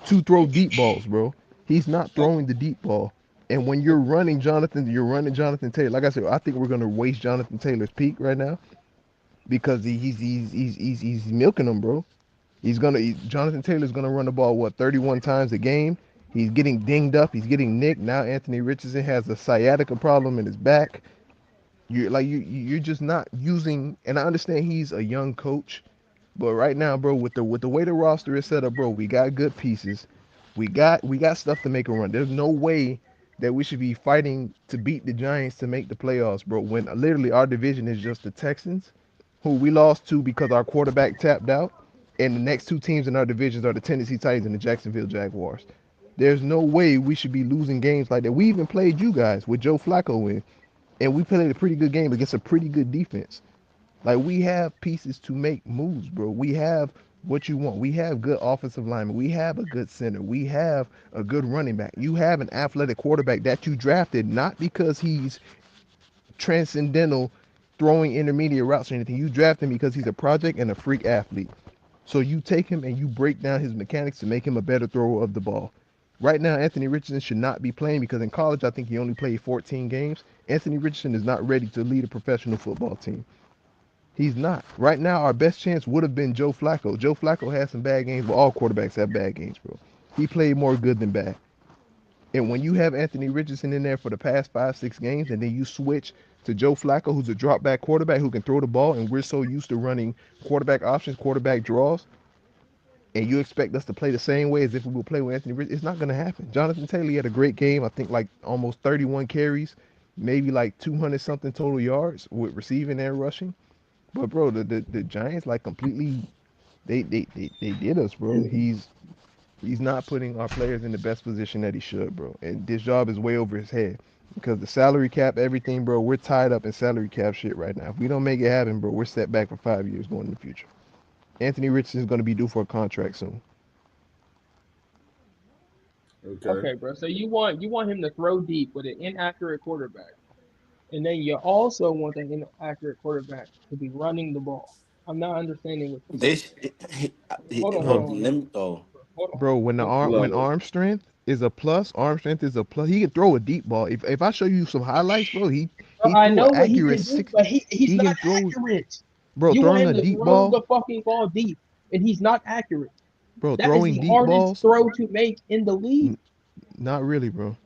to throw deep balls, bro. He's not Oh, throwing the deep ball. And when oh, you're running Jonathan Taylor. Like I said, I think we're gonna waste Jonathan Taylor's peak right now because he's milking them, bro. Jonathan Taylor's gonna run the ball what 31 times a game. He's getting dinged up. He's getting nicked. Now Anthony Richardson has a sciatica problem in his back. You're just not using. And I understand he's a young coach, but right now, bro, with the way the roster is set up, bro, we got good pieces. We got stuff to make a run. There's no way that we should be fighting to beat the Giants to make the playoffs, bro. When literally our division is just the Texans, who we lost to because our quarterback tapped out, and the next two teams in our divisions are the Tennessee Titans and the Jacksonville Jaguars. There's no way we should be losing games like that. We even played you guys with Joe Flacco in, and we played a pretty good game against a pretty good defense. Like we have pieces to make moves, bro. We have what you want. We have good offensive linemen. We have a good center. We have a good running back. You have an athletic quarterback that you drafted not because he's transcendental throwing intermediate routes or anything. You draft him because he's a project and a freak athlete. So you take him and you break down his mechanics to make him a better thrower of the ball. Right now, Anthony Richardson should not be playing because in college, I think he only played 14 games. Anthony Richardson is not ready to lead a professional football team. He's not. Right now, our best chance would have been Joe Flacco. Joe Flacco had some bad games, but all quarterbacks have bad games, bro. He played more good than bad. And when you have Anthony Richardson in there for the past 5, 6 games, and then you switch to Joe Flacco, who's a drop back quarterback who can throw the ball, and we're so used to running quarterback options, quarterback draws, and you expect us to play the same way as if we would play with Anthony Richardson, it's not going to happen. Jonathan Taylor had a great game. I think like almost 31 carries, maybe like 200 something total yards with receiving and rushing. But bro, the Giants like completely they did us, bro. He's not putting our players in the best position that he should, bro. And this job is way over his head because the salary cap, everything, bro. We're tied up in salary cap shit right now. If we don't make it happen, bro, we're set back for 5 years going in the future. Anthony Richardson is going to be due for a contract soon. Okay. Okay, bro. So you want him to throw deep with an inaccurate quarterback, and then you also want the inaccurate quarterback to be running the ball. I'm not understanding what you're They saying. sh- Hold on, hold Bro, on, let hold me. Oh, on. bro, when the arm Love when it. arm strength is a plus, arm strength is a plus. He can throw a deep ball. If I show you some highlights, bro, Bro, he I threw an know what he accurate can do, six. but he's He not can throw, accurate. bro, You want throwing him a to deep throw ball, the fucking ball deep, and he's not accurate. bro, That is throwing the deep hardest balls. throw to make in the league. Not really, bro.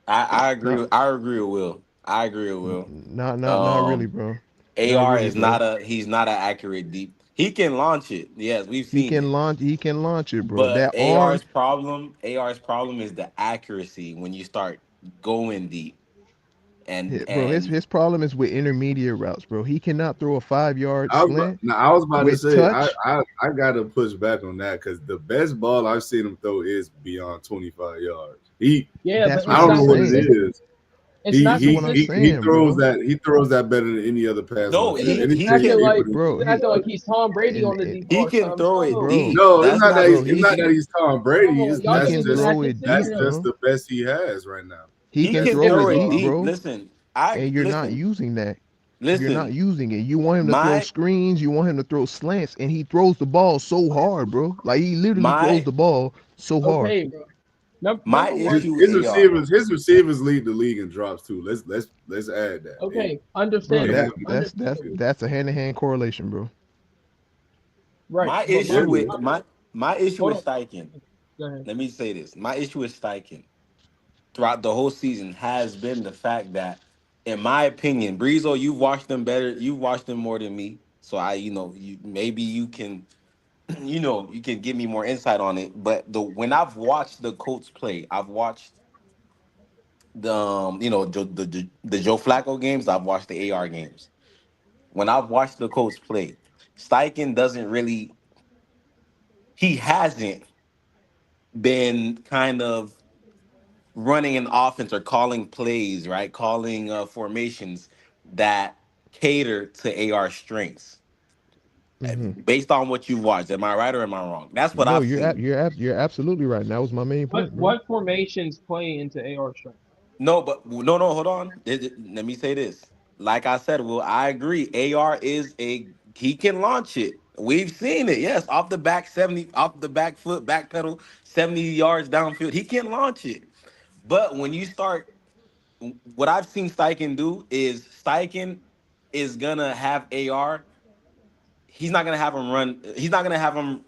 I agree. Not I agree with Will. I agree with Will. not really, Um, bro. Not AR really, is bro. not a. He's not an accurate deep. He can launch it. Yes, we've seen it. He can launch it, bro. But That arm, AR's problem is the accuracy when you start going deep. bro, And his problem is with intermediate routes, bro. He cannot throw a 5 yard slant I was about to with say touch. I gotta push back on that because the best ball I've seen him throw is beyond 25 yards. Yeah, That's but I what it's don't I'm know not what it saying. consistent. is. It's not That's what I'm He consistent. saying, throws bro. that better than any other pass no, rusher. Nigga, he he's he Anything acting can deeper like than Bro, he's acting like he's Tom Brady on the deep he ball or can something. throw it No, bro, deep. No, That's not his it's not that issue. he's Tom Brady. bro, he y'all can niggas is throw not it That's deep, consistent. just bro. the best he has right now. He He can That's can throw it, throw it it deep, dog. deep. bro. Listen, And you're not using that. You're not listen. using it. You want him to throw My screens, you want him to throw slants, and he throws the ball so hard, bro. Like he literally throws my the ball so hard. Okay, bro. my Number one, issue with AR. His receivers lead the league in drops too. Let's add that. okay, Bro, They have understandable, understandable. that's a hand-to-hand correlation, bro. Right, My but issue It with is. my issue hold with on. Steichen. Go ahead. Let me say this. My issue with Steichen throughout the whole season has been the fact that, in my opinion, Breezo, you've watched them better. You've watched them more than me. So maybe you can, you can give me more insight on it. But when I've watched the Colts play, I've watched the Joe Flacco games. I've watched the AR games. When I've watched the Colts play, Steichen doesn't really. He hasn't been kind of running an offense or calling plays, right? Calling formations that cater to AR strengths. Hmm. Based on what you've watched, am I right or am I wrong? That's what No, I've seen. you're absolutely right. And that was my main What point, bro. what formations play into AR strength? No, but no, hold on. Let me say this. Like I said, well, I agree. AR is he can launch it. We've seen it. Yes, off the back 70, off the back foot, back pedal, 70 yards downfield. He can launch it. But when you start, what I've seen Steichen do is Steichen is gonna have AR. He's not gonna have him run. He's not gonna have him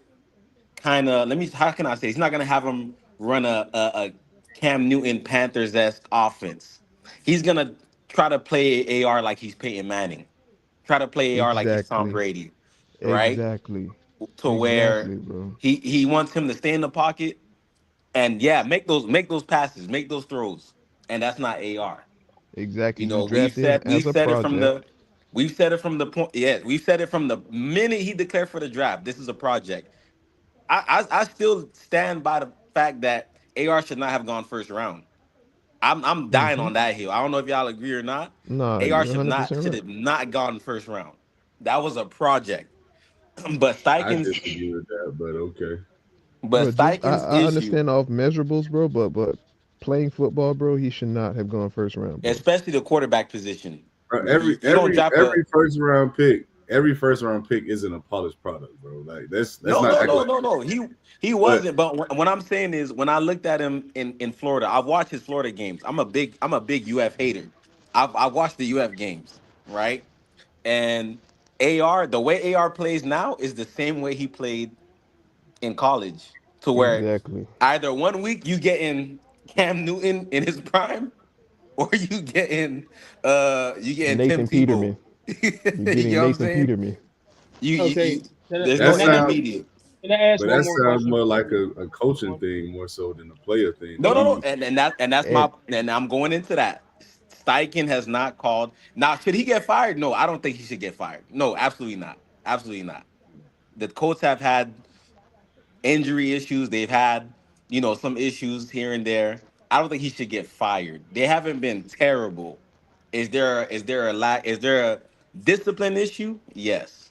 kind of. Let me. How can I say? He's not gonna have him run a Cam Newton Panthers esque offense. He's gonna try to play AR like he's Peyton Manning. Try to play AR like he's Tom Exactly. Brady, right? Exactly. To where Exactly, bro. he wants him to stay in the pocket and yeah, make those passes, make those throws, and that's not AR. Exactly. You You know, drafted him we've as a said it from project. the we've said it from the point. Yeah, we've said it from the minute he declared for the draft. This is a project. I still stand by the fact that AR should not have gone first round. I'm dying Hmm. on that hill. I don't know if y'all agree or not. Nah, AR you're should not 100% should right. have not gone first round. That was a project. but I Steichen's disagree with that, but okay. Bro, just Steichen's I issue, understand off measurables, bro, but playing football, bro, he should not have gone first round, bro. especially the quarterback position. Bro, You don't drop a every first round pick isn't a polished product, bro. Like let's no, not no, act no, like no, that. no. He But wasn't. But what I'm saying is, when I looked at him in Florida, I've watched his Florida games. I'm a big UF hater. I've watched the UF games, right? And the way AR plays now is the same way he played in college, to where Exactly. either one week you get in Cam Newton in his prime, or you getting Tim Nathan Tebow. Peterman. You're You getting know what I'm Nathan saying? Peterman. Okay, There's no that sounds intermediate. can I ask but one that more sounds question more before like we a move coaching on? thing more so than a player thing to No, no, Well, no, me. and that's And and I'm going into that. Steichen has not called. Now, should he get fired? No, I don't think he should get fired. No, absolutely not. Absolutely not. The Colts have had injury issues. They've had, some issues here and there. I don't think he should get fired. They haven't been terrible. Is there a lack? Is there a discipline issue? Yes.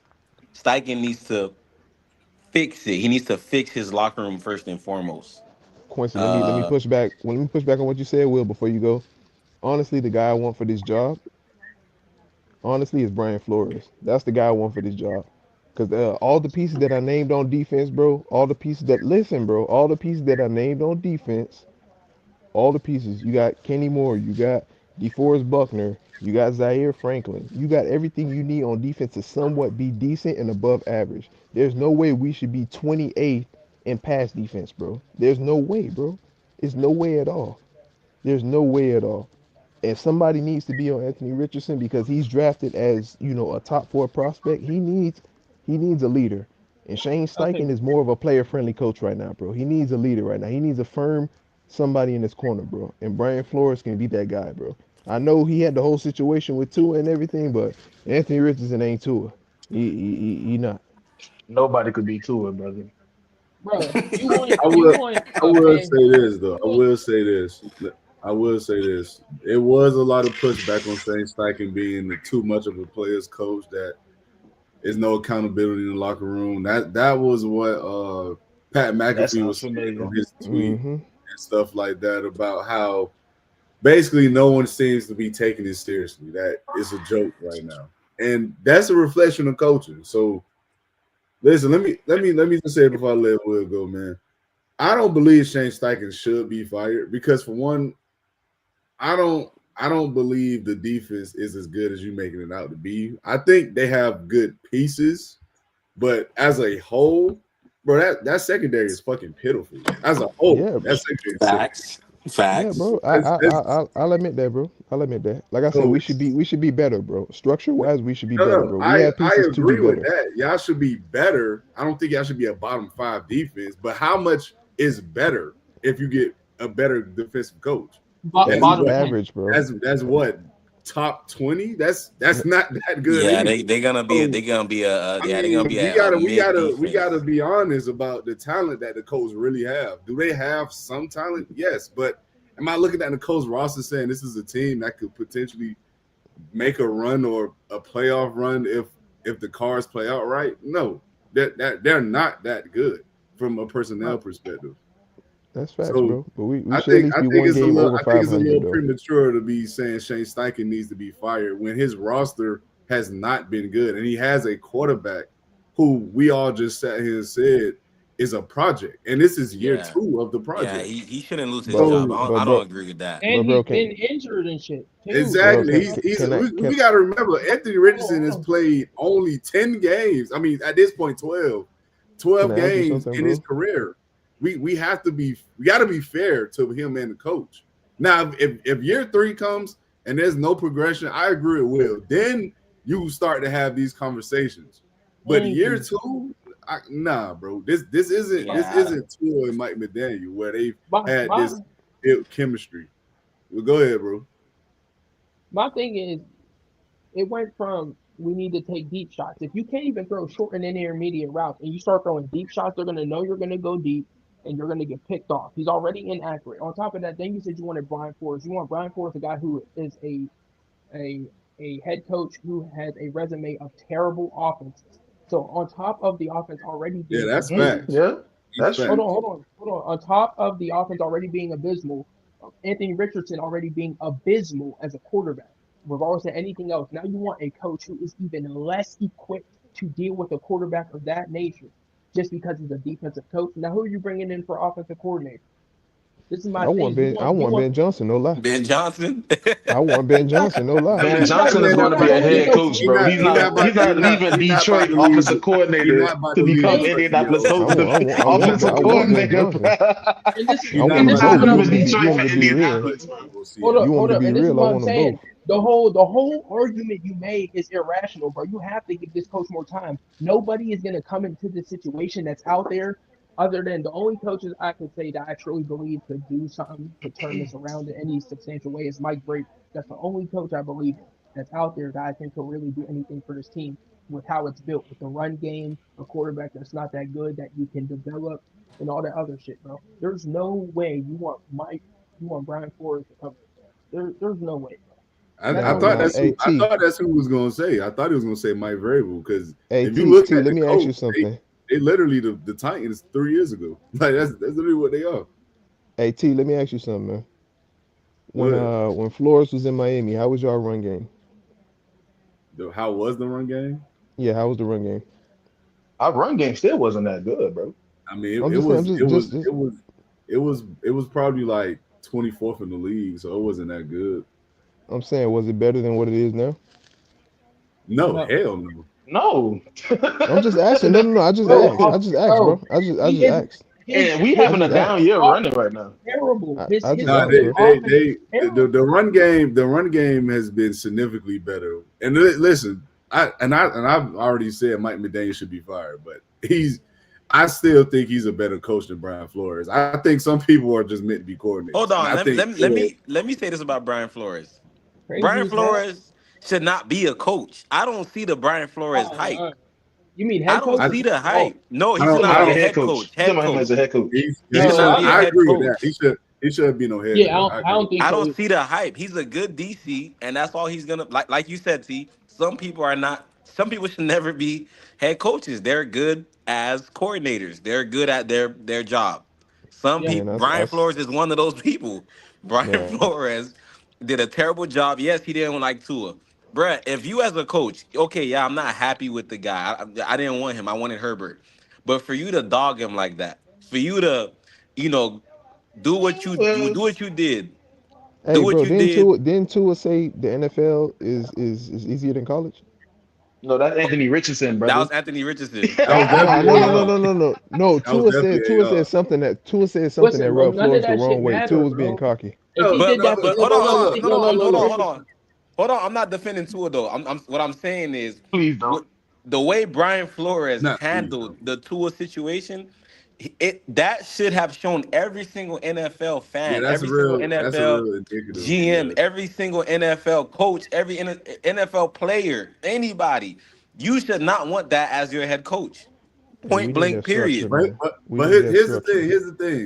Steichen needs to fix it. He needs to fix his locker room first and foremost. Quincy, let me Uh, push back. Well, let me push back on what you said, Will, before you go. Honestly, the guy I want for this job, honestly, is Brian Flores. That's the guy I want for this job. Because all the pieces that I named on defense, bro, all the pieces that I named on defense, all the pieces. You got Kenny Moore, you got DeForest Buckner, you got Zaire Franklin. You got everything you need on defense to somewhat be decent and above average. There's no way we should be 28th in pass defense, bro. There's no way, bro. It's no way at all. There's no way at all. If somebody needs to be on Anthony Richardson because he's drafted as, a top four prospect, he needs a leader. And Shane okay, Steichen is more of a player friendly coach right now, bro. He needs a leader right now. He needs a firm somebody in his corner, bro. And Brian Flores can be that guy, bro. I know he had the whole situation with Tua and everything, but Anthony Richardson ain't Tua. He not. Nobody could be to it, brother. bro, I you will want I a will man. say this though. You want I will say this. It was a lot of pushback on Shane Steichen being too much of a player's coach that is no accountability in the locker room. That was what Pat That McAfee sounds was saying familiar. on his tweet Mm-hmm. and stuff like that about how basically no one seems to be taking it seriously. That it's a joke right now. And that's a reflection of coaching. So listen, let me just say it before I let Will go, man. I don't believe Shane Steichen should be fired because for one, I don't believe the defense is as good as you making it out to be. I think they have good pieces, but as a whole, bro, that secondary is fucking pitiful. As a whole, Yeah, that secondary is pitiful. Facts. yeah, Facts. bro. I'll admit that, bro. I'll admit that. Like I said, So we should be better, bro. Structure wise, we should be better, no, bro. We I have I pieces to be agree with better. that. Y'all should be better. I don't think y'all should be a bottom five defense, but how much is better if you get a better defensive coach? That's bottom what Above 10. average, bro. that's what top 20. That's not that good Yeah, anyway. they're gonna be So they're gonna be a mid we gotta defense. be honest about the talent that the Colts really have. Do they have some talent? Yes, but am I looking at the Colts roster saying this is a team that could potentially make a run or a playoff run if the cards play out right? No, that they're not that good from a personnel perspective. That's facts, So bro. But we I should at think least I be think one it's a game little over I think it's a 500, little though. premature to be saying Shane Steichen needs to be fired when his roster has not been good and he has a quarterback who we all just sat here and said is a project, and this is year Yeah, 2 of the yeah. project. He shouldn't lose his But job. So but I don't bro, agree with that. but And bro, he's been injured and shit too. bro, exactly, can Like, he's can I we got to remember Anthony hold Richardson on, has hold played only 10 games. I mean, at this point, 12 can I ask you games something, in his bro? career. We got to be fair to him and the coach. Now, if year 3 comes and there's no progression, I agree with Will. Then you start to have these conversations. But Thank year you. 2, nah, bro. This Yeah, isn't Tua and Mike McDaniel where they've My had my this built chemistry. Well, go ahead, bro. my thing is, it went from we need to take deep shots. If you can't even throw short and intermediate routes, and you start throwing deep shots, they're gonna know you're gonna go deep, and you're gonna get picked off. He's already inaccurate. On top of that, then you said you wanted Brian Flores. You want Brian Flores, a guy who is a a head coach who has a resume of terrible offenses. So on top of the offense already Yeah, being that's abysmal, facts. Yeah, That's that's hold facts. true. on, hold on, hold on. On top of the offense already being abysmal, Anthony Richardson already being abysmal as a quarterback. regardless of anything else. Now you want a coach who is even less equipped to deal with a quarterback of that nature just because he's a defensive coach. Now who are you bringing in for offensive coordinator? This is my thing. I want Ben Johnson, no lie. Ben Johnson. I want Ben Johnson, no lie. Ben He's not Johnson gonna is going to be a head coach, bro. He's not leaving Detroit offensive coordinator to become Indianapolis Colts offensive coordinator. And this He's not leaving Detroit for to be real. Indianapolis. Hold up. be And this is real, what I I'm want them saying. both. The whole argument you made is irrational, bro. You have to give this coach more time. Nobody is gonna come into this situation that's out there, other than the only coaches I could say that I truly believe could do something to turn this around in any substantial way is Mike Vrabel. That's the only coach I believe in that's out there that I think could really do anything for this team with how it's built, with the run game, a quarterback that's not that good that you can develop, and all that other shit, bro. There's no way you want Brian Flores to come. There's no way, bro. I That's thought that's Hey, who, I T. thought that's who was gonna say. I thought he was gonna say Mike Vrabel because Hey, if T, you look T, at let the me ask you coach, something. they literally the Titans 3 years ago. Like that's literally what they are. Hey, T, let me ask you something, man. What? When Flores was in Miami, how was y'all run game? How was the run game? Yeah, how was the run game? Our run game still wasn't that good, bro. I mean, I'm it just saying, was just it was probably like 24th in the league, so it wasn't that good. I'm saying, was it better than what it is now? No, No. hell no. No. I'm just asking. No. I just asked. I just asked, bro. I just asked. And we having a down year running right now. Terrible. I His just Nah, asked, his bro. offense is terrible. the run game has been significantly better. And listen, I've already said Mike McDaniel should be fired, but I still think he's a better coach than Brian Flores. I think some people are just meant to be coordinators. Hold on. And I think Let me say this about Brian Flores. Crazy Brian as hell. Flores should not be a coach. I don't see the Brian Flores hype. You mean I head coach? don't see the hype. No, he I should don't- not I be a don't- head coach. Head He's coach. a head coach. he No, should, not be a I head agree with coach. that. He should be no head Yeah, coach. I don't think I so. don't see the hype. He's a good DC, and that's all he's gonna like you said, T. Some people are not, some people should never be head coaches. They're good as coordinators. They're good at their job. Some Yeah. Man, people Brian Flores is one of those people. Brian man. Flores did a terrible job. Yes, he didn't like Tua. Bruh, if you as a coach, okay, yeah, I'm not happy with the guy. I didn't want him. I wanted Herbert. But for you to dog him like that, for you to, you know, do what you Well, do what you did. Do Hey, what bro, you did. didn't Tua say the NFL is easier than college? no, that's Anthony Richardson, That brother. was Anthony Richardson. That was No, definitely no. That was Tua definitely said something Listen, that bro, rubbed none of Flores the that shit wrong way. matter, Tua was bro. being cocky. If he But- did that, But for hold on. Hold on. I'm not defending Tua though. What I'm saying is Please don't. the way Brian Flores Not please, handled though. the Tua situation, that should have shown every single NFL Yeah, fan, that's every single a NFL real indicative. GM, Yeah. every single NFL coach, every NFL player, anybody. You should not want that as your head coach. And we Point need blank, that structure, period. But man. We but need that here's the structure. thing.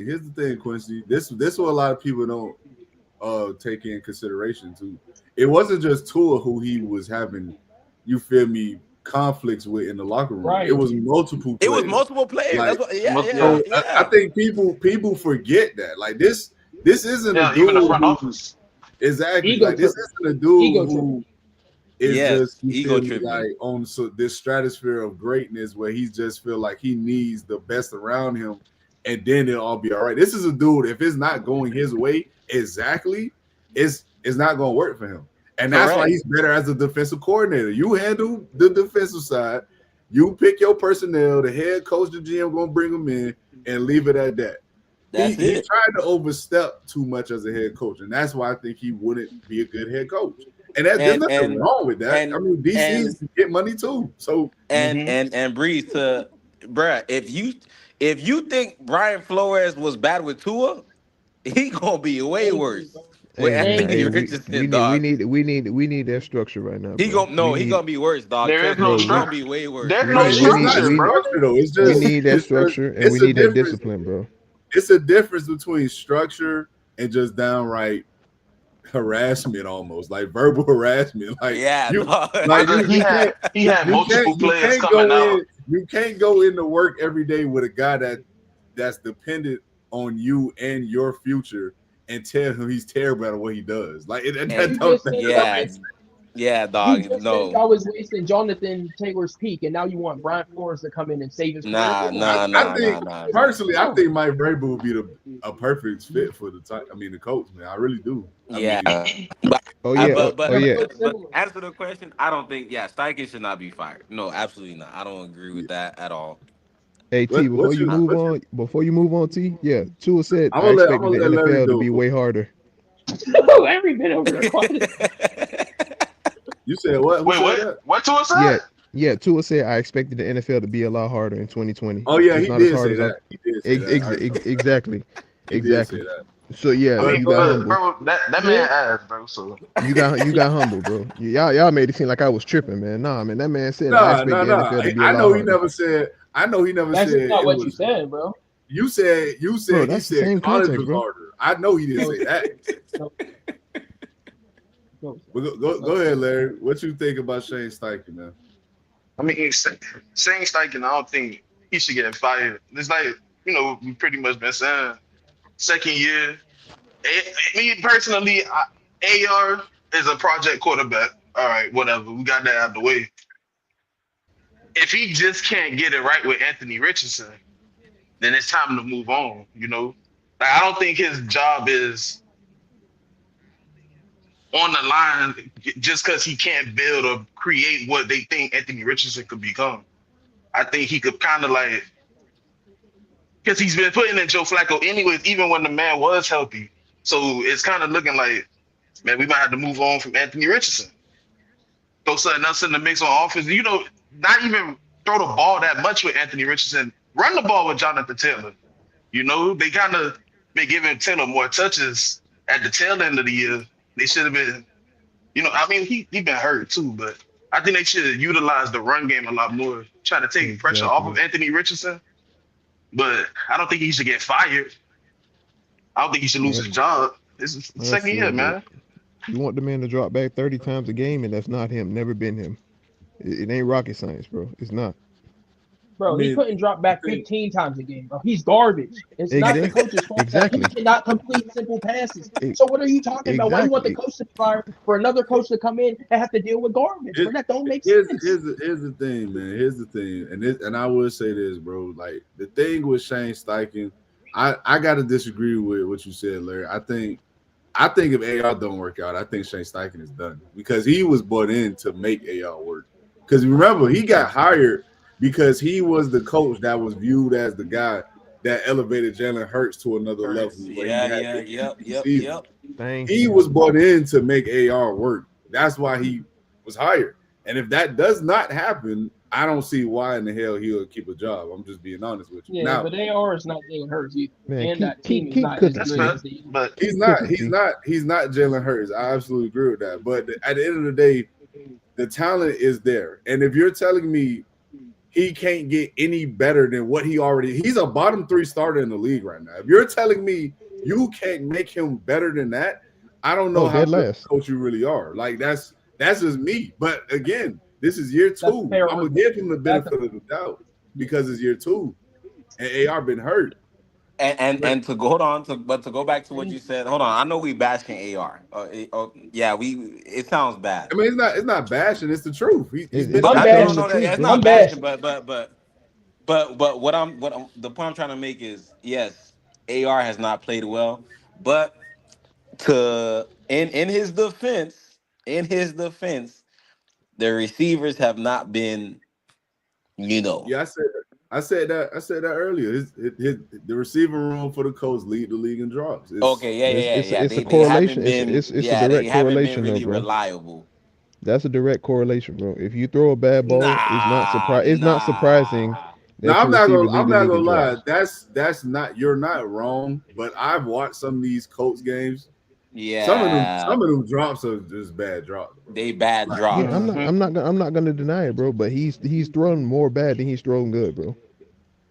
Here's the thing, Quincy. This what a lot of people don't take in consideration too. It wasn't just Tua who he was having, you feel me, conflicts with in the locker room. Right. It was multiple It players. was multiple players. Like, That's what. Yeah. So I think people forget that. Like this isn't a Yeah, dude even the front who, office. exactly Ego like this trip. isn't a dude Ego who is Yes, just, you ego feel me, tripping. like on this stratosphere of greatness where he just feel like he needs the best around him, and then it'll all be all right. This is a dude, if it's not going his way exactly, it's not going to work for him. And that's why Correct. he's better as a defensive coordinator. You handle the defensive side, you pick your personnel, the head coach, the GM going to bring them in and leave it at that. That's He it. tried to overstep too much as a head coach, and that's why I think he wouldn't be a good head coach. And there's nothing wrong with that. and- I mean, DCs get money too. So And Breeze to bruh, if you think Brian Flores was bad with Tua, he gonna be way worse with Hey, man, Anthony hey, Richardson, dog. we need that structure right now. He Bro. gonna be worse, dog. There is Trust me, no he gonna structure. be way worse. There's We no need- it's we not need- structure, we- bro. structure though. It's We just need that it's structure and it's we a need that difference. discipline, bro. It's a difference between structure and just downright harassment, almost like verbal harassment. Like Yeah, you, dog. like He had multiple players coming out. You can't go into work every day with a guy that's dependent on you and your future and tell him he's terrible at what he does. Like And- that You don't just said make yeah. sense. Yeah, You dog. just said No, y'all was wasting Jonathan Taylor's peak, and now you want Brian Flores to come in and save his career. nah, Come on, nah, I nah, nah, think nah, man. personally, I think Mike Vrabel would be a perfect fit for the coach, man. I really do. I Yeah, mean, but Oh yeah, but oh they're yeah. built but similar. answer the question. I don't think. Yeah, Steichen should not be fired. No, absolutely not. I don't agree yeah. with that at all. Hey T, What you I, what you? before you move on, T, yeah, Tua said I'm I gonna expected the let Larry NFL to go. be way harder. Every bit over there quiet. You said what? Who Wait, said what? that? What Tua said? Yeah, yeah, Tua said I expected the NFL to be a lot harder in 2020. Oh yeah, It's he not as did hard say as I that. He did say that. I remember. exactly. He did say Exactly. that. So yeah, I But mean, you got but but humble. bro, that man Yeah. ass, bro. So You got humble, bro. Y'all made it seem like I was tripping, man. Nah, man, that man said I nah, expect nah, the nah. NFL to be a I lot know he harder. never said. I know he never That's said just not it what you was. said, bro. You said Bro, he that's the said same college context, was bro. harder. I know he didn't No, say that. no, no. But go ahead, Larry. What you think about Shane Steichen, man? I mean, saying Steichen, I don't think he should get fired. It's like we pretty much been saying second year. Me personally, AR is a project quarterback. All right, whatever. We got that out of the way. If he just can't get it right with Anthony Richardson, then it's time to move on. Like I don't think his job is on the line just because he can't build or create what they think Anthony Richardson could become. I think he could kind of like because he's been putting in Joe Flacco anyways, even when the man was healthy. So it's kind of looking like, man, we might have to move on from Anthony Richardson. Throw something else in the mix on offense. Not even throw the ball that much with Anthony Richardson. Run the ball with Jonathan Taylor. They kind of been giving Taylor more touches at the tail end of the year. They should have been, I mean, he been hurt too, but I think they should utilize the run game a lot more, try to take pressure off of Exactly. Anthony Richardson. But I don't think he should get fired. I don't think he should lose Man, his job. This is the like I second year, said, bro, man. you want the man to drop back 30 times a game, and that's not him. Never been him. It ain't rocket science, bro. It's not. I Bro, he mean, couldn't drop back the thing, 15 times a game, bro. He's garbage. It's not the Exactly. coach's fault that he Exactly. cannot complete simple passes. E- So what are you talking about? Why you want the Exactly. coach to fire for another coach to come in and have to deal with garbage? it, Bro, that don't make here's sense. here's the thing, man. Here's the thing, and I will say this, bro. Like the thing with Shane Steichen, I got to disagree with what you said, Larry. I think if AR don't work out, I think Shane Steichen is done because he was brought in to make AR work. Because remember, he got hired because he was the coach that was viewed as the guy that elevated Jalen Hurts to another level. Where he had yep. season. Thank He you. was brought in to make AR work. That's why he was hired. And if that does not happen, I don't see why in the hell he'll keep a job. I'm just being honest with you. Yeah, Now, but AR is not Jalen Hurts either. Man, And that team is keep not as cooking, That's good T. fair. as they But Keep cooking, T. he's not Jalen Hurts. I absolutely agree with that. But at the end of the day, the talent is there. And if you're telling me he can't get any better than what he's a bottom 3 starter in the league right now. If you're telling me you can't make him better than that, I don't know Oh, how dead good of last. a coach you really are. Like that's just me. But again, this is year 2. I'm fair gonna argument. give him the That's benefit of the doubt because it's year 2 and AR been hurt. And to go back to what you said. Hold on, I know we bashing AR. Yeah, it sounds bad. I mean, it's not bashing. It's the truth. He's been It's I'm But hurt. telling bashed. the truth, it's bro. not I'm bashing. bashed. But the point I'm trying to make is yes, AR has not played well, but in his defense, the receivers have not been, you know. Yeah, I said that earlier. The receiver room for the Colts lead the league in drops. Okay, yeah. It's a They haven't correlation. been, It's a they direct haven't been correlation, though, really bro. reliable. That's a direct correlation, bro. If you throw a bad ball, Nah, it's not surprising nah. No, that your receiver I'm lead the not league gonna in lie. drops. That's not you're not wrong. But I've watched some of these Colts games. Yeah, Some of them drops are just bad drops, bro. they bad Like, Yeah, drops. I'm not gonna deny it, bro. But he's thrown more bad than he's thrown good, bro.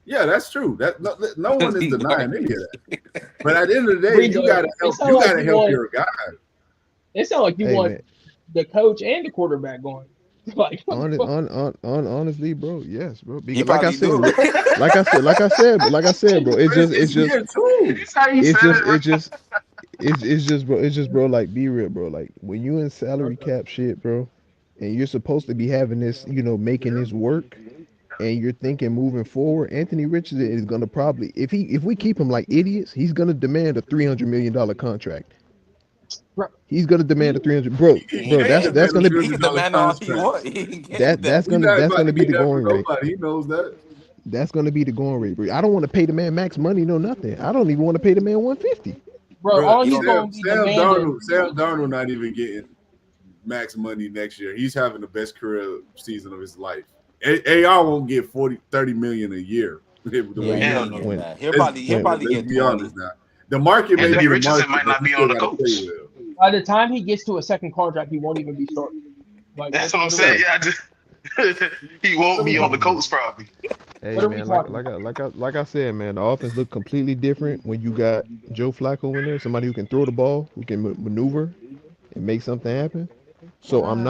yeah, that's true. That no one is He denying any of that. But at the end of the day, Rejo, you gotta it sound like you want. your guy. It sounds like you Hey, want man. the coach and the quarterback going. Like, what the fuck? Honestly, bro, yes, bro. You Because like I probably said, do. bro, like I said, bro. It's But just it's year 2. That's how you said it, right? it's just bro. It's just bro. Like be real, bro. Like when you in salary cap shit, bro, and you're supposed to be having this, making this work, and you're thinking moving forward, Anthony Richardson is gonna probably, if we keep him like idiots, he's gonna demand a $300 million contract. Bro, He's gonna demand a 300, bro, He bro. ain't That's getting that's it. gonna He can demand all he want. He ain't getting that. He's not that's about gonna to be get the that going from rate. nobody. He knows that. That's gonna be the going rate, bro. I don't want to pay the man max money, no nothing. I don't even want to pay the man 150. bro, Bro, all You he's don't. gonna be Sam demanding. Darnold not even getting max money next year. He's having the best career season of his life. AR won't get 30 million a year. The Yeah, way he he's Hell ain't no. getting When that. He'll when probably let's get be 20. honest now. The market may Anthony be the Richardson market, might but not he be still on the got to play coach. well. By the time he gets to a second contract, he won't even be starting. Like, That's what, what I'm what, are, we, saying. Yeah, I just he what won't are we be on the talking about? coach probably. Hey What are we man, like talking like about? I like I like I said, man, the offense looked completely different when you got Joe Flacco in there, somebody who can throw the ball, who can maneuver and make something happen. So I'm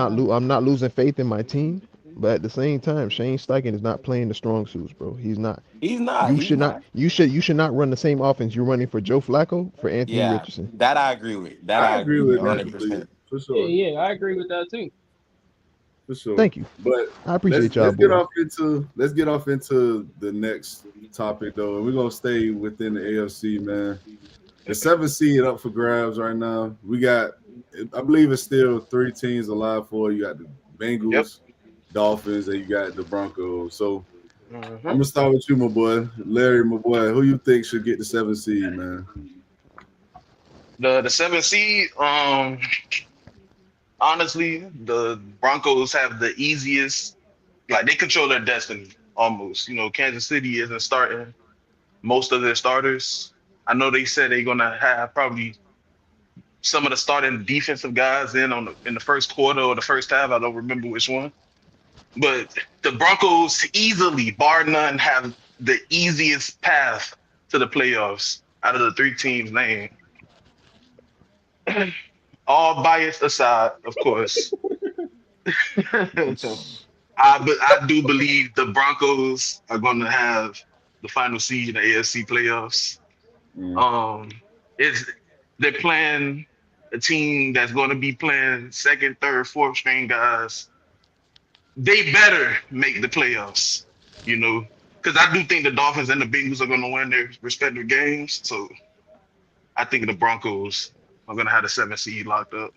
not losing faith in my team, but at the same time, Shane Steichen is not playing the strong suits, bro. He's not. He's not. You He's should not. not. You should not run the same offense you're running for Joe Flacco for Anthony Yeah, Richardson. that I agree with. That I I agree agree with with that completely, 100%. for Yeah, sure, yeah, I agree with that too. for sure. Thank you. But I let's appreciate y'all, let's get boy. off into let's get off into the next topic though, and we're gonna stay within the AFC, man. The seventh seed up for grabs right now. We got, I believe it's still three teams alive for. You got the Yep. Bengals, Dolphins, and you got the Broncos. So I'm Mhm. gonna start with you, my boy, Larry, my boy. Who you think should get the seventh seed, man? The seventh seed. Honestly, the Broncos have the easiest. Like they control their destiny almost. Kansas City isn't starting most of their starters. I know they said they're gonna have probably some of the starting defensive guys in the first quarter or the first half. I don't remember which one. But the Broncos easily, bar none, have the easiest path to the playoffs out of the three teams named. All bias aside, of course. I do believe the Broncos are going to have the final seed in the AFC playoffs. Mm. Um, it's they're playing a team that's going to be playing second, third, fourth string guys. They better make the playoffs, because I do think the Dolphins and the Bengals are going to win their respective games. So I think the Broncos are going to have the seventh seed locked up.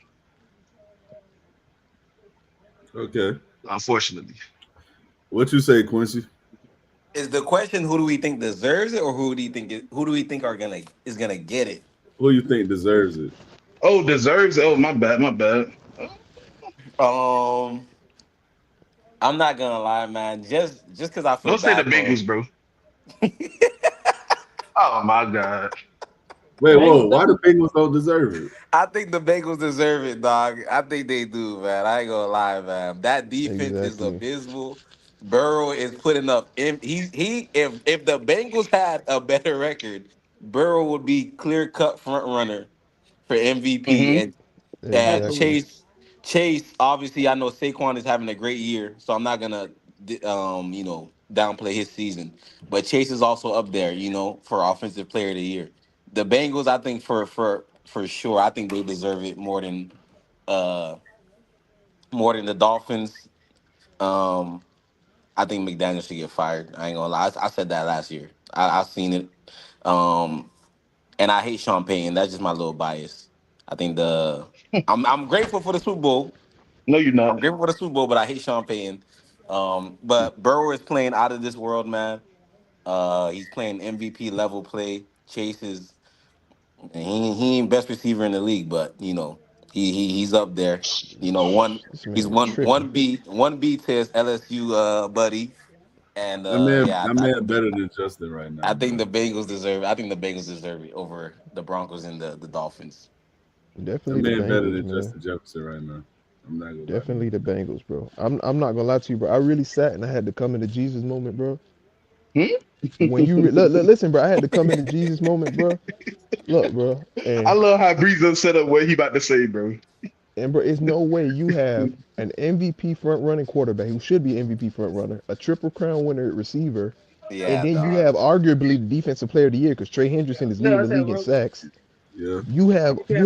Okay. Unfortunately, What you say, Quincy? Is the question who do we think deserves it, or who do we think is gonna get it? Who you think deserves it? oh, deserves. Oh, my bad, my bad. Um, I'm not gonna lie, man. Just because I feel Don't say the bad for. Bengals, bro. Oh my God. Wait, whoa! Bengals Why don't. the Bengals don't deserve it? I think the Bengals deserve it, dog. I think they do, man. I ain't gonna lie, man. That defense is Exactly. abysmal. Burrow is putting up. If the Bengals had a better record, Burrow would be clear cut front runner for MVP, Hmm. and Exactly. Absolutely. Chase. Obviously, I know Saquon is having a great year, so I'm not gonna downplay his season. But Chase is also up there, for offensive player of the year. The Bengals, I think for sure, I think they deserve it uh more than the Dolphins. Um, I think McDaniel should get fired. I ain't gonna lie. I said that last year. I seen it. Um, and I hate Sean Payton. That's just my little bias. I think I'm grateful for the Super Bowl. No, you're I'm not. grateful for the Super Bowl, but I hate Sean Payton. But Burrow is playing out of this world, man. He's playing MVP level play. Chase is he ain't best receiver in the league, but he's up there. One This he's man one tripping. one B to his LSU buddy, and yeah, That man better than Justin right now, I think bro. the Bengals deserve. I think the Bengals deserve it over the Broncos and the Dolphins. That Definitely the man better Bengals, than man. Justin Jefferson right now. I'm not gonna lie to Definitely the Bengals, bro. I'm not gonna lie to you, bro. I really sat and I had to come into Jesus moment, bro. Hmm? When you listen, bro, I had to come into Jesus moment, bro. Look, bro, I and love how Breezo set up what he about to say, bro. bro, it's no way you have an MVP front running quarterback who should be MVP front runner, a triple crown winner receiver, and Yeah, then you dog. have arguably the defensive player of the year because Trey Hendrickson is leading the league in sacks. Yeah. You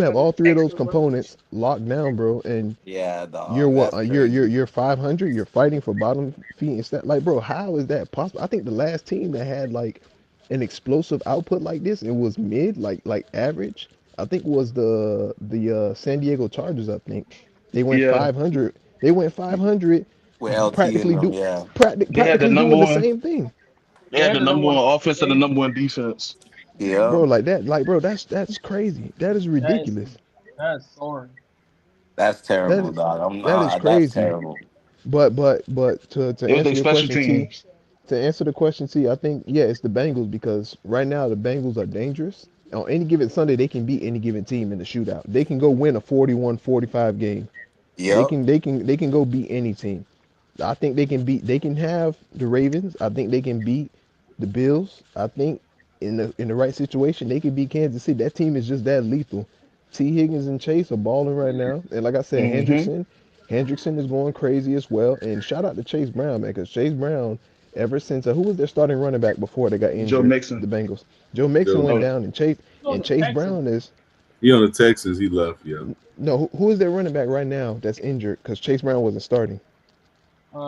have all three of those components locked down, bro, and Yeah, you're dog. what? That's crazy. You're 500. You're fighting for bottom feet instead. Like, bro, how is that possible? I think the last team that had like an explosive output like this, it was mid, like average. I think was the San Diego Chargers. I think they went Yeah, 500. They went 500, With LT in practically them, do yeah. they had the practically number doing the one. same thing, They They had had the the number number one. one offense and the They, number one defense. Yeah. bro. Like that, bro. That's crazy. That is that's ridiculous. that's sorry. That's That terrible, is dog. I'm that is not. That's crazy. terrible. But to It was answer their your special question, T, teams. to answer the question, T, I think yeah, it's the Bengals because right now the Bengals are dangerous. On any given Sunday, they can beat any given team in the shootout. They can go win a 41-45 game. They Yep. can they can they can go beat any team. I think they can have the Ravens. I think they can beat the Bills. I think in the right situation they can beat Kansas City. That team is just that lethal. T. Higgins and Chase are balling right now. And like I said, Hmm. Hendrickson is going crazy as well. And shout out to Chase Brown, man, because Chase Brown, ever since who was their starting running back before they got Joe injured? Mixon. The Bengals. Joe Mixon Joe, went Oh, down On and the Chase Texans. Brown is he on the Texans. He left. Yeah. no who is their running back right now that's injured because Chase Brown wasn't starting.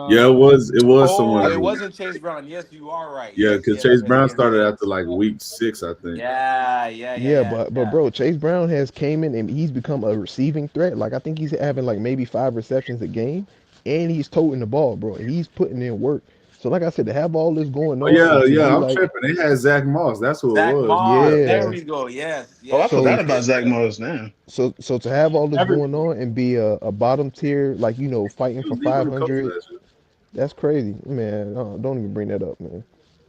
Yeah, it Uh, was. It was someone Oh, I, it who. wasn't Chase Brown. Yes, you are right. Yeah, Yes, because yes, Chase yes, Brown yes, started after yes. like week 6, I think. Yeah, yeah, yeah, Yeah, yeah, but yeah. bro, Chase Brown has came in and he's become a receiving threat. Like I think he's having like maybe 5 receptions a game, and he's toting the ball, bro. He's putting in work. So like I said, to have all this going Oh on yeah, and to yeah. be I'm like, tripping. They had Zach Moss. That's who it Zach was. Moss. Yeah, There yeah. we go. Yes, oh, I yes, forgot So yes, about yes, Zach yes. Morris now. so to have all this every going on and be a bottom tier, like fighting he for was deep in the coach 500, last year. that's crazy, man. Don't even bring that up, man.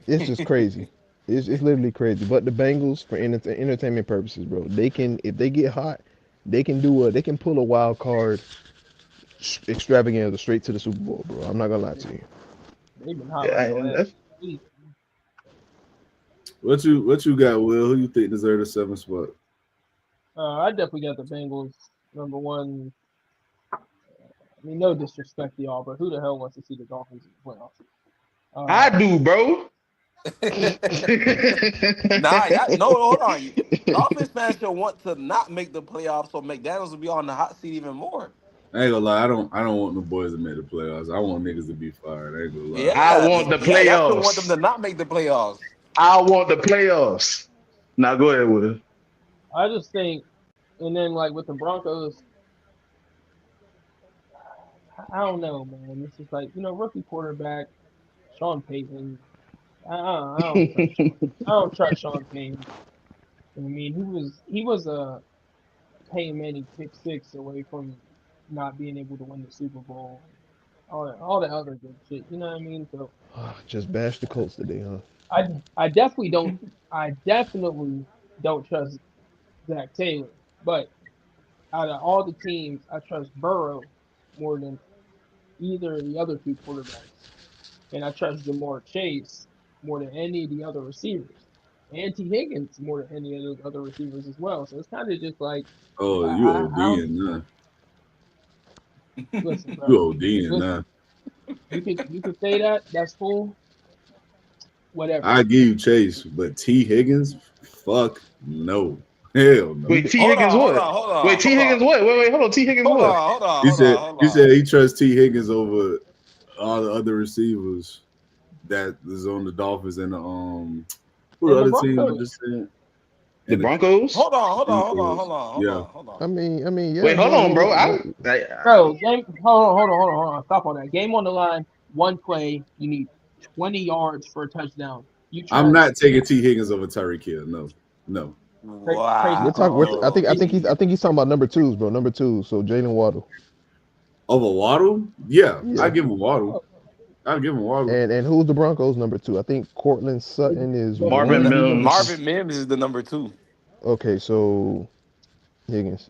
It's just crazy. It's literally crazy. But the Bengals, for entertainment purposes, bro, they can if they get hot, they can pull a wild card extravaganza straight to the Super Bowl, bro. I'm not gonna lie to you. they've been hot Yeah, like the and last that's, week. What you got, Will? Who you think deserves the 7th spot? I definitely got the Bengals number one. I mean, no disrespect to y'all, but who the hell wants to see the Dolphins in the playoffs? I Uh, do, bro. Nah, yeah, no, hold on. Dolphins fans should want to not make the playoffs, so McDaniels will be on the hot seat even more. I ain't gonna lie. I don't want the boys to make the playoffs. I want niggas to be fired. I ain't gonna lie. I Yeah, want the yeah, y'all should want them playoffs. to not make the playoffs. I want the playoffs. Now go ahead with it. I just think, and then like with the Broncos, I don't know, man. It's just like rookie quarterback Sean Payton. I don't trust Sean. I don't trust Sean Payton. I mean, he was a Peyton Manning pick six away from not being able to win the Super Bowl. All the other good shit. You know what I mean? So Just bash the Colts today, huh? I definitely don't. I definitely don't trust Zach Taylor. But out of all the teams, I trust Burrow more than either of the other two quarterbacks, and I trust Jamar Chase more than any of the other receivers, and T Higgins more than any of those other receivers as well. So it's kind of just like Oh, you I don't ODing now. listen, You bro. ODing Listen, now. you could say that. That's cool. Whatever. I give you Chase, but T Higgins, fuck no, hell no. You Wait, d- T Hold Higgins on, hold what? on, hold Wait, on, T hold Higgins on, what? Wait, hold on. T Higgins hold what? on, hold on, He hold on, said hold he on. said he trusts T Higgins over all the other receivers that is on the Dolphins and the who the And the other team I Broncos. just said The and the Broncos? Hold on, hold on, hold on, Broncos. hold on, hold Yeah, on, hold on. yeah, Wait, hold bro. on, bro. Bro, game. Hold on. Stop on that. Game on the line. One play. You need 20 yards for a touchdown. You I'm trust not taking T Higgins over Tyreek Hill. No, no. crazy we're talk. talking. We're I Wow. think I think Crazy. he's talking about number twos, bro. Number two. So Jalen Waddle. Over Waddle? Yeah, I Yeah. give him Waddle. Oh, I give him Waddle. And who's the Broncos number two? I think Cortland but Sutton is but Marvin who's one. Mims. Marvin Mims is the number two. Okay, so Higgins.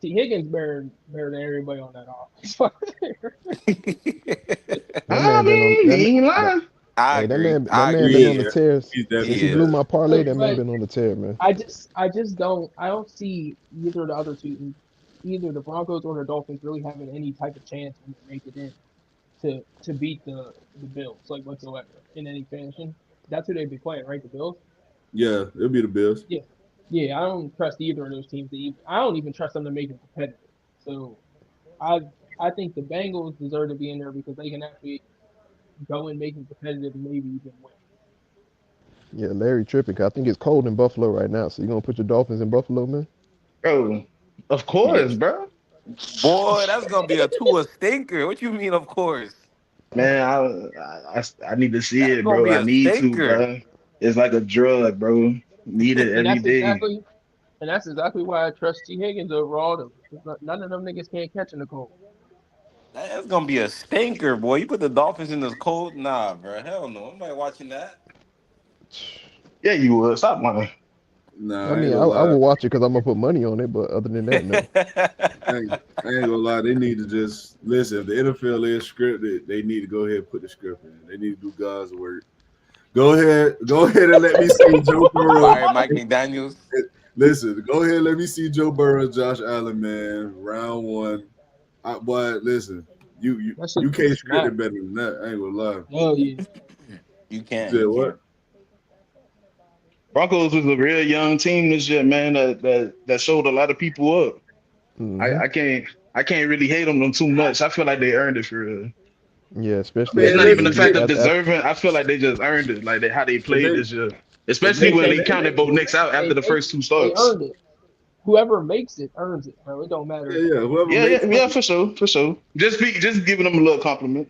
T Higgins better than everybody on that offense. That I man been on mean, that. he ain't That lying. I hey, agree. that I man agree. been on the Yeah, tears he's since definitely he He blew is. my parlay. but That man but been on the tear, man. I just don't see either of the other two, either the Broncos or the Dolphins really having any type of chance when they make it in to beat the Bills like whatsoever in any fashion. That's who they'd be playing, right? The Bills. yeah. It'll be the Bills. Yeah. Yeah, I don't trust either of those teams to even. I don't even trust them to make it competitive. So I I think the Bengals deserve to be in there because they can actually go and make it competitive and maybe even win. Yeah, Larry tripping. 'Cause I think it's cold in Buffalo right now. So you gonna put your Dolphins in Buffalo, man? Bro, of Yeah. course, bro. Boy, that's gonna be a Tua stinker. What you mean, of course? Man, I need to see That's it, gonna bro. be I a need to, stinker. bro. It's like a drug, bro. Need it And every that's day. exactly and that's exactly why I trust T Higgins over all of them. None of them niggas can't catch in the cold. That's gonna be a stinker, boy. You put the Dolphins in this cold? Nah, bro. Hell no. Nobody watching that. Yeah, you would. Stop lying. Nah, I I ain't mean, gonna I lie. will watch it because I'm gonna put money on it. But other than that, no. I ain't gonna lie. They need to just listen. If the NFL is scripted, they need to go ahead and put the script in. They need to do God's work. Go ahead and let me see Joe Burrow. Fire Mike McDaniels. Listen, go ahead, let me see Joe Burrow, Josh Allen, man, round one. But listen, That you shit gonna can't script smack. it better than that. I ain't gonna lie. Hell yeah. You You can't. said You what? can't. Broncos was a real young team this year, man. That showed a lot of people up. I, Hmm. I can't I can't really hate on them too much. I feel like they earned it for real. Yeah, I especially It's mean, after not even listen, the they fact get of after. deserving. I feel like they just earned it, like how they if played they this year. if Especially they They when they they came, they counted Bo Nix out after they the they first two they starts. earned it. Whoever makes it earns it, bro. It don't matter yeah, if they yeah, whoever Yeah, makes yeah, it. yeah, for sure, for sure. Just giving them a little compliment.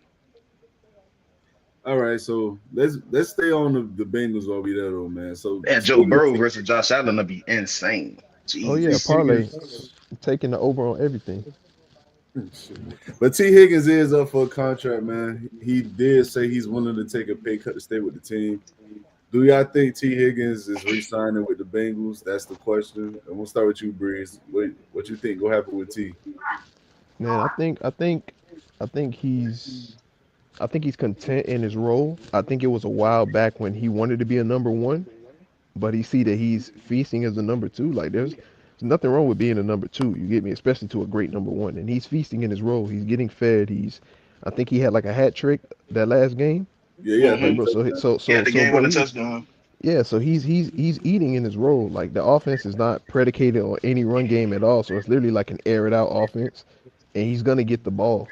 All right, so let's stay on the Bengals while we there, though, man. So And Joe speaking of Burrow versus Josh Allen would be insane. Oh T yeah, Jesus. parlay Higgins, taking the over on everything. but T Higgins is up for a contract, man. He did say he's willing to take a pay cut to stay with the team. Do y'all think T Higgins is re-signing with the Bengals? That's the question. And we'll start with you, Breeze. What you think? What happened with T? Man, I think he's content in his role. I think it was a while back when he wanted to be a number one, but he see that he's feasting as a number two. Like there's nothing wrong with being a number two. You get me, especially to a great number one. And he's feasting in his role. He's getting fed. I think he had like a hat trick that last game. Yeah, yeah, Like Hmm. bro, Yeah, the game bro, winning touchdown. yeah, so he's eating in his role. Like the offense is not predicated on any run game at all. So it's literally like an air it out offense, and he's gonna get the ball.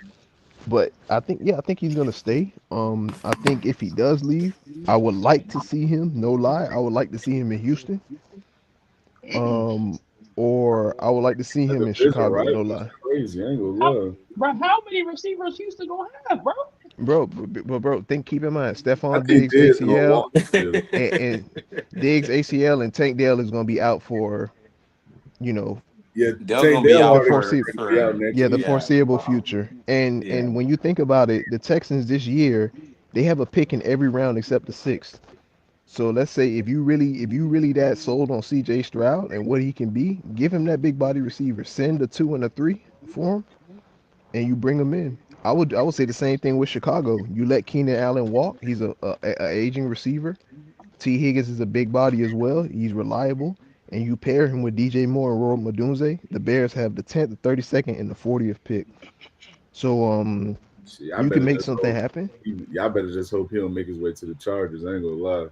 But I think he's gonna stay. I think if he does leave, I would like to see him. No lie, I would like to see him in Houston. Mm-mm. Um, or I would like to see that him in division Chicago. No rival is lie, crazy. I ain't gonna how lie. how many receivers Houston gonna have, bro? bro. Bro, keep in mind, I Stephon think Diggs Diggs gonna ACL walk this year. and Diggs ACL and Tank Dell is gonna be out for you know Yeah, They're Tank gonna be Dell the out already foreseeable. going to be out for next Yeah, the year. yeah, foreseeable future. yeah. And when you think about it, the Texans this year, they have a pick in every round except the sixth. So let's say if you really that sold on CJ Stroud and what he can be, give him that big body receiver. Send a two and a three for him and you bring him in. I would say the same thing with Chicago. You let Keenan Allen walk. He's a aging receiver. T. Higgins is a big body as well. He's reliable. And you pair him with DJ Moore and Roy Madunze. The Bears have the 10th, the 32nd, and the 40th pick. So Shit, I you can better make just something hope. happen. Y'all better just hope he don't make his way to the Chargers. I ain't gonna lie.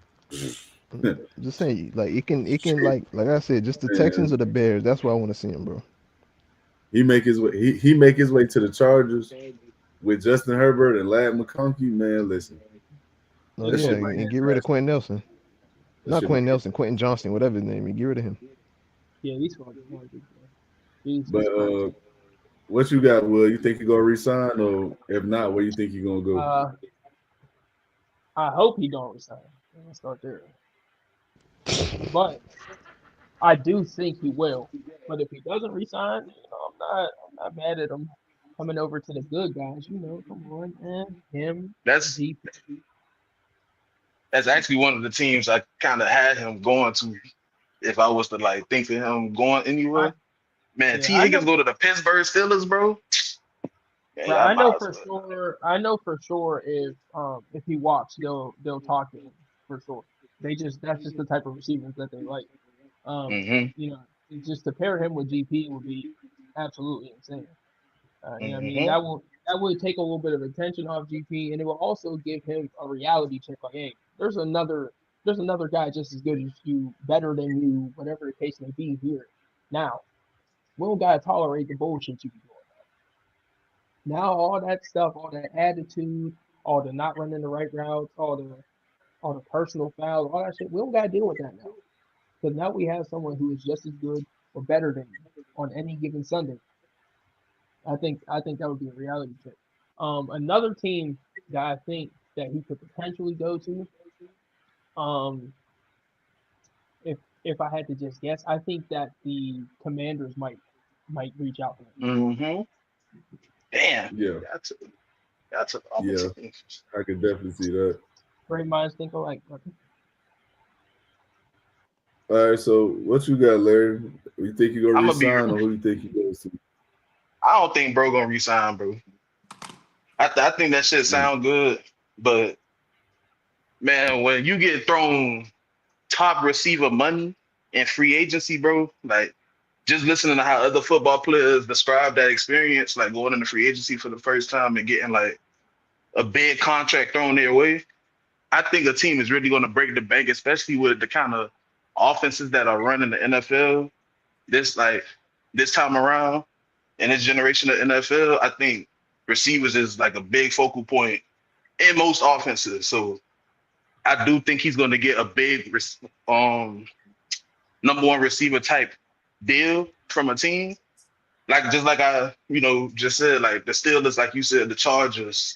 Just saying, like it can Shit, like I said, just the man. Texans or the Bears. That's where I want to see him, bro. He make his way. He make his way to the Chargers with Justin Herbert and Lad McConkey. Man, listen, Oh that yeah, shit might and end get rid of drastically. Quentin Nelson. That Not shit might. Quentin Nelson, Quentin Johnston, whatever his name is. Get rid of him. Yeah, these fucking Chargers, bro. Jesus But Christ. what you got, Will? You think he gonna resign, or if not, where you think he gonna go? Uh, I hope he don't resign. Let's start there. But I do think he will. But if he doesn't resign, I'm not mad at him coming over to the good guys. Come on, man. Him, That's G. that's actually one of the teams I kind of had him going to if I was to like think of him going I anywhere. Man, yeah, T I Higgins know. go to the Pittsburgh Steelers, bro. Man, But y'all I know might as for well. sure. I know for sure if he walks, they'll talk to him for sure. That's just the type of receivers that they like. Um, Mm-hmm. just to pair him with GP would be absolutely insane. I mean Mm-hmm. that would take a little bit of attention off GP, and it will also give him a reality check. Like, hey, there's another there's another guy just as good as you, better than you, whatever the case may be here. Now, we don't gotta tolerate the bullshit you be doing. Now all that stuff, all that attitude, all the not running the right routes, all the personal fouls, all that shit, we don't gotta deal with that now. Because now we have someone who is just as good or better than you on any given Sunday. I think that would be a reality check. Another team that I think that he could potentially go to, um, if I had to just guess, I think that the Commanders might reach out to him. Mm-hmm. Damn. Yeah, That's an yeah, opportunity. I could definitely see that. Great minds think alike. All right, so what you got, Larry? You think you gonna I'm gonna be. resign, or who you think he goes to? I don't think bro gonna resign, bro. I think that shit sound good, but man, when you get thrown top receiver money in free agency, bro, like just listening to how other football players describe that experience, like going into free agency for the first time and getting like a big contract thrown their way, I think a team is really going to break the bank, especially with the kind of offenses that are running the NFL this time around in this generation of NFL. I think receivers is like a big focal point in most offenses. So I do think he's going to get a big number one receiver type deal from a team. Like just like I just said, like the Steelers, like you said, the Chargers,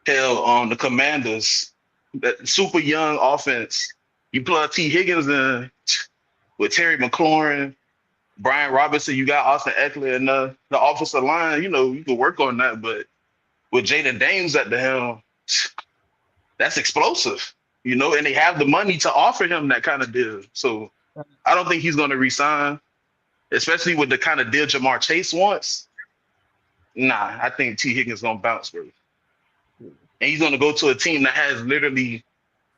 hell, the Commanders, that super young offense. You plug T. Higgins in with Terry McLaurin, Brian Robinson, you got Austin Eckler, and the offensive line. You can work on that, but with Jaden Daniels at the helm, that's explosive. And they have the money to offer him that kind of deal. So I don't think he's going to resign, especially with the kind of deal Jamar Chase wants. Nah, I think T. Higgins going to bounce, bro. And he's going to go to a team that has literally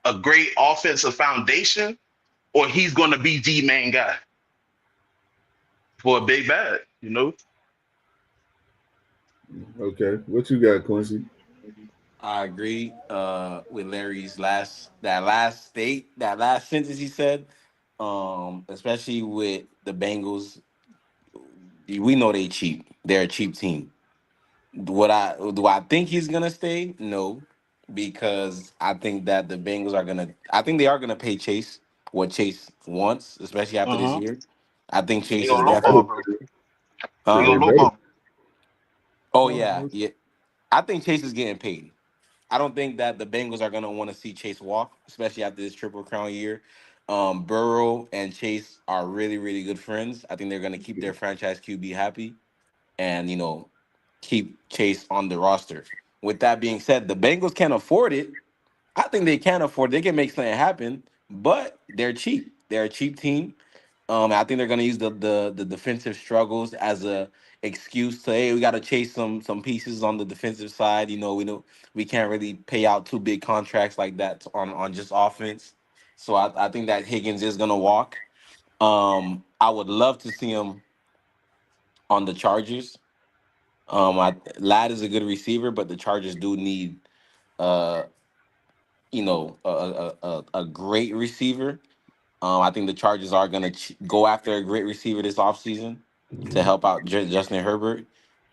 a great offensive foundation, or he's going to be the main guy for a big bag, Okay, what you got, Quincy? I agree with Larry's last sentence he said. Especially with the Bengals, we know they cheap. They're a cheap team. Do I think he's gonna stay? No, because I think that the Bengals are gonna. I think they are gonna pay Chase what Chase wants, especially after this Uh-huh. year. I think They Chase is gonna I lowball, would definitely. bro. They say Huh? they gonna better. lowball. Oh No, yeah, no, yeah. I think Chase is getting paid. I don't think that the Bengals are gonna want to see Chase walk, especially after this Triple Crown year. Burrow and Chase are really, really good friends. I think they're gonna keep their franchise QB happy, and keep Chase on the roster. With that being said, the Bengals can't afford it. I think they can afford it. They can make something happen, but they're cheap. They're a cheap team. I think they're gonna use the defensive struggles as a excuse to, hey, we gotta chase some pieces on the defensive side. We can't really pay out two big contracts like that on just offense. So I think that Higgins is gonna walk. I would love to see him on the Chargers. Ladd is a good receiver, but the Chargers do need uh a great receiver. I think the Chargers are going to go after a great receiver this offseason to help out Justin Herbert.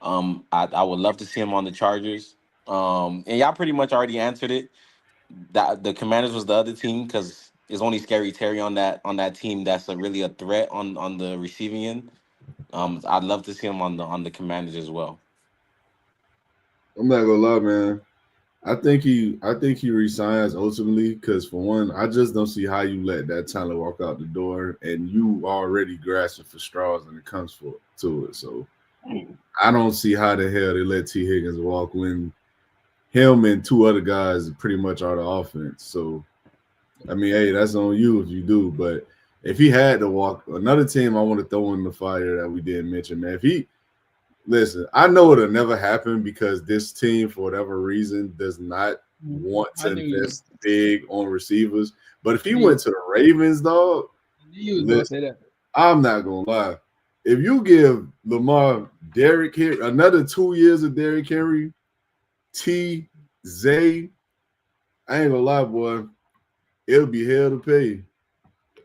I would love to see him on the Chargers. And y'all pretty much already answered it. That the Commanders was the other team because it's only Scary Terry on that team that's really a threat on the receiving end. I'd love to see him on the Commanders as well. I'm not gonna lie, man. I think he resigns ultimately because for one, I just don't see how you let that talent walk out the door and you already grasping for straws when it comes to it. So I don't see how the hell they let T. Higgins walk when him and two other guys pretty much are the offense. So I mean, hey, that's on you if you do. But if he had to walk, another team I want to throw in the fire that we didn't mention, man. If he listen, I know it'll never happen because this team, for whatever reason, does not want I to knew you. invest big on receivers. But if he Yeah. went to the Ravens, dog, I knew you was gonna listen, say that. I'm not gonna lie. If you give Lamar Derrick Henry another 2 years of Derrick Henry, T. Zay, I ain't gonna lie, boy. it'll be hell to pay.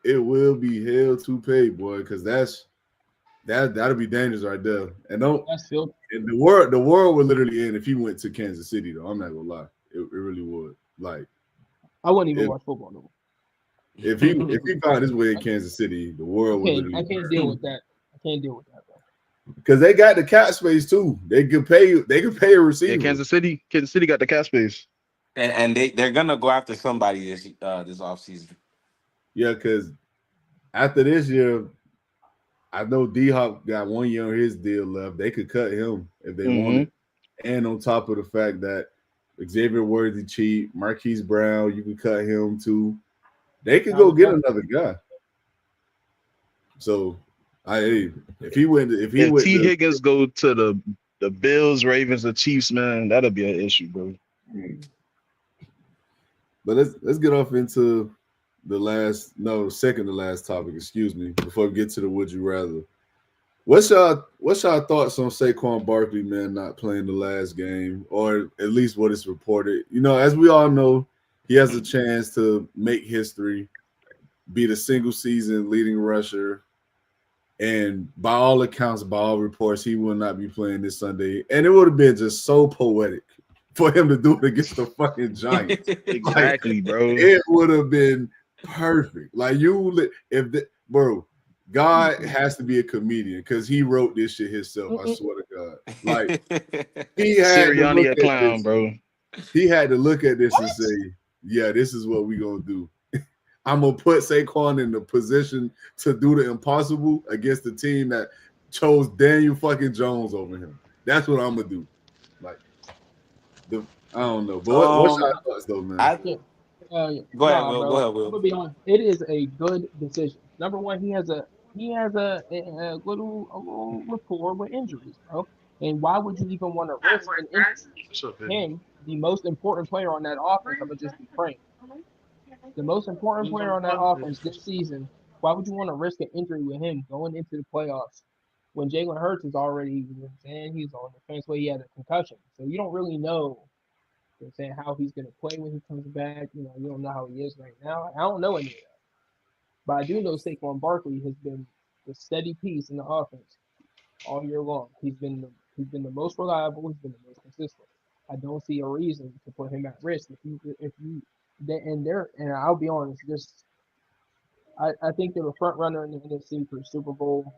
It will be hell to pay, boy, because that'll be dangerous right there. And don't That's Phil. and the world would literally end if he went to Kansas City, though. I'm not gonna lie. It really would. Like I wouldn't even if watch football no more. if he found his way in Kansas City, the world would I literally can't deal with that. I can't deal with that, bro. because they got the cap space too. They could pay a Yeah, receiver. Kansas City got the cap space. and they're gonna go after somebody this offseason. Yeah, because after this year, I know D Hop got 1 year on his deal left. They could cut him if they wanted. And on top of the fact that Xavier Worthy cheap, Marquise Brown, you could cut him too. They could go get another guy. So if he went T. Higgins go to the Bills, Ravens, or Chiefs, man, that'll be an issue, bro. But let's get off into the second to last topic, excuse me, before we get to the would you rather. What's y'all thoughts on Saquon Barkley, man, not playing the last game, or at least what is reported? You know, as we all know, he has a chance to make history, be the single season leading rusher, and by all accounts, by all reports, he will not be playing this Sunday. And it would have been just so poetic for him to do it against the fucking Giants. Exactly, bro. It would have been perfect. Like bro, God has to be a comedian because he wrote this shit himself. I swear to God. Like he had Sirianni a clown, bro. He had to look at this and say, "Yeah, this is what we gonna do. I'm gonna put Saquon in the position to do the impossible against the team that chose Daniel fucking Jones over him. That's what I'm gonna do." Like, I don't know, but what's your thoughts though, man? Go ahead, Will. Bro. Go ahead, I'm Will. gonna be honest. It is a good decision. Number one, he has a little rapport with injuries, bro. And why would you even want to risk an injury? Him, the most important player on that offense, I'm gonna just be frank. The most important player on that offense this season. Why would you want to risk an injury with him going into the playoffs when Jalen Hurts is already, you know what I'm saying, he's on the fence where he had a concussion. So you don't really know, you know what I'm saying, how he's gonna play when he comes back. You know, you don't know how he is right now. I don't know any of that. But I do know Saquon Barkley has been the steady piece in the offense all year long. He's been the most reliable. He's been the most consistent. I don't see a reason to put him at risk and I'll be honest, I think they're a front runner in the NFC for the Super Bowl.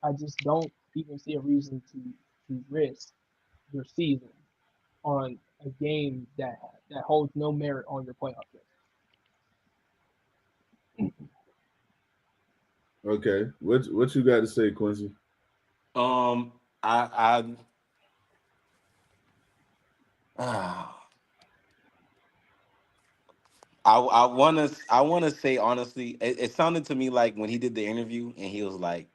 I just don't even see a reason to risk your season on a game that holds no merit on your playoff game. Okay, what you got to say, Quincy? I wanna say honestly, it sounded to me like when he did the interview and he was like,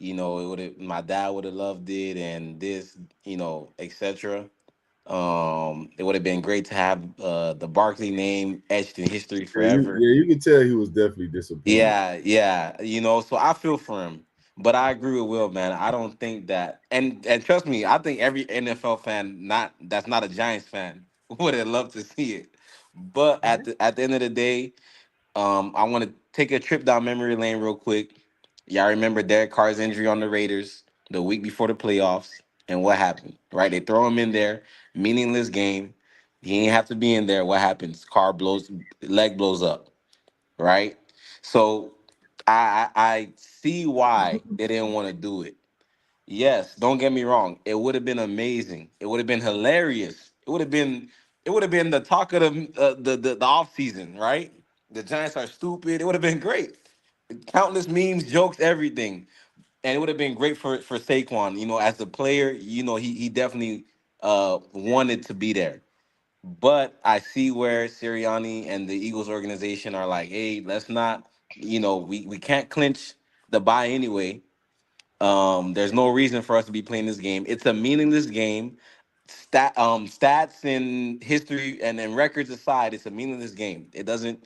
it would have my dad would have loved it and this, etc. It would have been great to have the Barkley name etched in history forever. You can tell he was definitely disappointed. Yeah. So I feel for him. But I agree with Will, man. I don't think that and trust me, I think every NFL fan that's not a Giants fan would have loved to see it. But at the end of the day, I want to take a trip down memory lane real quick. Y'all remember Derek Carr's injury on the Raiders the week before the playoffs, and what happened? Right, they throw him in there, meaningless game. He ain't have to be in there. What happens? Leg blows up. Right. So I see why they didn't want to do it. Yes, don't get me wrong. It would have been amazing. It would have been hilarious. It would have been the talk of the off season, right? The Giants are stupid. It would have been great. Countless memes, jokes, everything, and it would have been great for Saquon. As a player, he definitely wanted to be there. But I see where Sirianni and the Eagles organization are like, hey, let's not. We can't clinch the bye anyway. There's no reason for us to be playing this game. It's a meaningless game. Stats and history and records aside, it's a meaningless game. It doesn't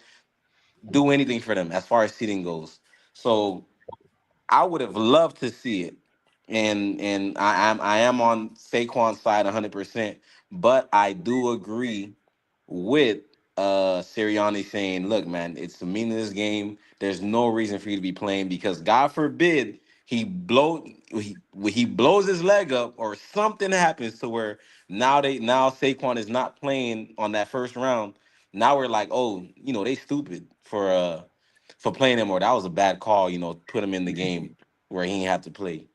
do anything for them as far as seating goes. So I would have loved to see it, and I am on Saquon's side 100%. But I do agree with Sirianni saying, "Look, man, it's the meaningless game. There's no reason for you to be playing because God forbid he blows his leg up or something happens to where now Saquon is not playing on that first round. Now we're like, oh, they stupid for playing him, or that was a bad call. Put him in the game where he didn't have to play."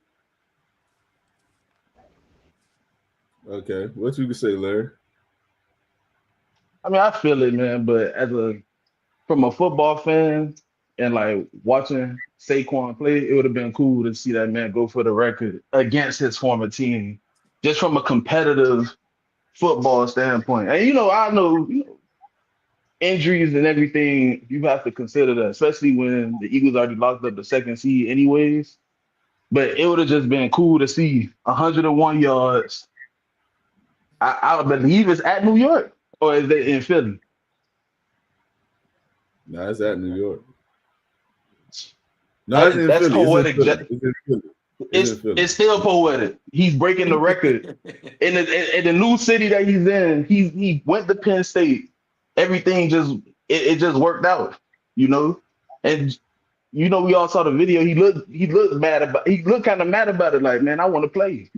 Okay, what you can say, Larry? I mean, I feel it, man. But from a football fan and like watching Saquon play, it would have been cool to see that man go for the record against his former team, just from a competitive football standpoint. And I know, injuries and everything, you have to consider that, especially when the Eagles already locked up the second seed anyways. But it would have just been cool to see 101 yards. I believe it's at New York or is it in Philly? Nah, it's at New York. No, it's in That's Philly. poetic. It's in Philly. It's still poetic. He's breaking the record in the new city that he's in. He went to Penn State. Everything it just worked out, And we all saw the video. He looked kind of mad about it. Like, man, I want to play.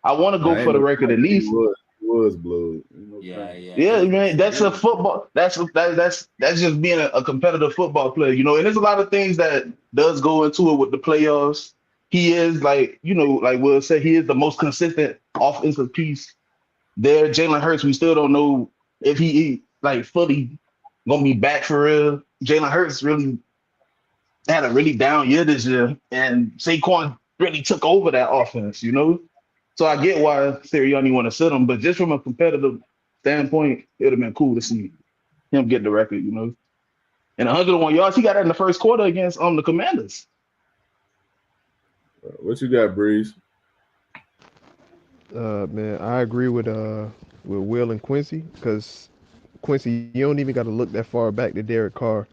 I want to Nah, go for the record at least. He was blowed. Yeah, man. That's a football. That's just being a competitive football player. And there's a lot of things that does go into it with the playoffs. He is like Will said, he is the most consistent offensive piece there. Jalen Hurts, we still don't know if he like fully gonna be back for real. Jalen Hurts really had a really down year this year, and Saquon really took over that offense. So I get why Sirianni want to sit him, but just from a competitive standpoint, it would have been cool to see him get the record. And 101 yards, he got that in the first quarter against the Commanders. What you got, Breeze? Man, I agree with Will and Quincy because Quincy, you don't even got to look that far back to Derek Carr.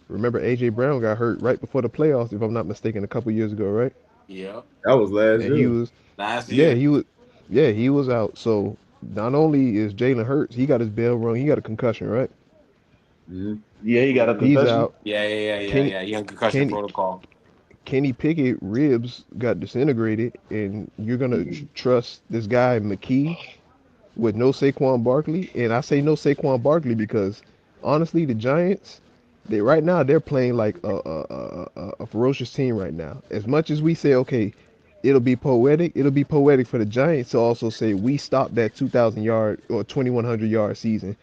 Remember, AJ Brown got hurt right before the playoffs, if I'm not mistaken, a couple years ago, right? Yeah. That was last year. He was last year. he was out. So not only is Jalen Hurts, he got his bell rung, he got a concussion, right? Mm-hmm. Yeah, he got a concussion. He's out. Yeah. He on concussion protocol. Kenny Pickett ribs got disintegrated, and you're gonna trust this guy McKee with no Saquon Barkley. And I say no Saquon Barkley because honestly, the Giants, they're playing like a ferocious team right now. As much as we say, okay, it'll be poetic for the Giants to also say we stopped that 2,000 yard or 2,100 yard season.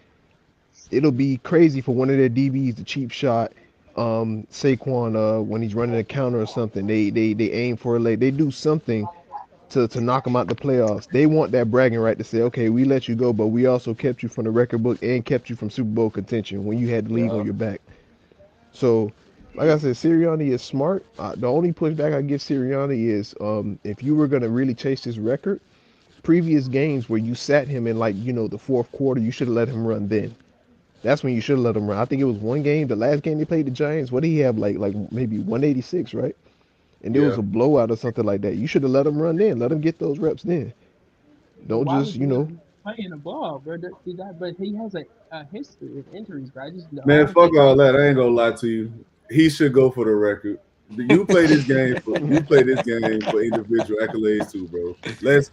It'll be crazy for one of their DBs to cheap shot Saquon when he's running a counter or something. They aim for a leg. They do something to knock him out the playoffs. They want that bragging right to say, okay, we let you go, but we also kept you from the record book and kept you from Super Bowl contention when you had the league on your back. So, like I said, Sirianni is smart. The only pushback I give Sirianni is if you were going to really chase this record, previous games where you sat him in the fourth quarter, you should have let him run then. That's when you should have let him run. I think it was one game, the last game they played the Giants. What did he have, like maybe 186, right? And there was a blowout or something like that. You should have let him run then. Let him get those reps then. Don't Why just, was he playing the ball, bro? But he has a history of injuries, bro. Man, fuck all that. I ain't gonna lie to you. He should go for the record. You play this game for individual accolades too, bro.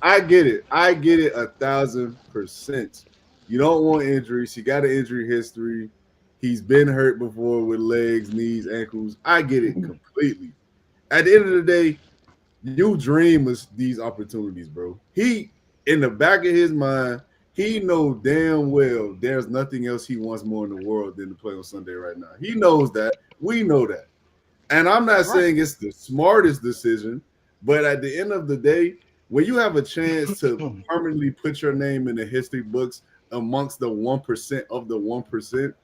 I get it 1,000%. You don't want injuries. He got an injury history. He's been hurt before with legs, knees, ankles. I get it completely. At the end of the day, you dream of these opportunities, bro. He, in the back of his mind, he knows damn well there's nothing else he wants more in the world than to play on Sunday right now. He knows that. We know that. And I'm not saying it's the smartest decision, but at the end of the day, when you have a chance to permanently put your name in the history books amongst the 1% of the 1%,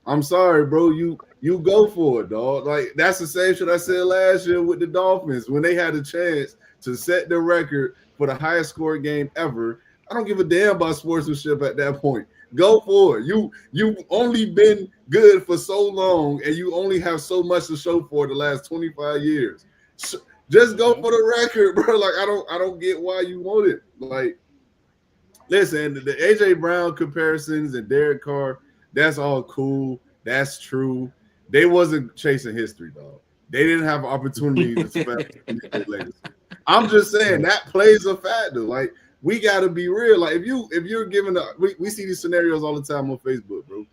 I'm sorry, bro. You go for it, dog. Like, that's the same shit I said last year with the Dolphins when they had a chance to set the record for the highest scoring game ever. I don't give a damn about sportsmanship at that point. Go for it. You've only been good for so long, and you only have so much to show for the last 25 years. So just go for the record, bro. Like, I don't get why you want it. Like, listen, the AJ Brown comparisons and Derek Carr, That's all cool. That's true. They wasn't chasing history, dog. They didn't have an opportunity to spell their legacy. I'm just saying that plays a factor. Like, we gotta be real. Like, if you're giving we see these scenarios all the time on Facebook, bro.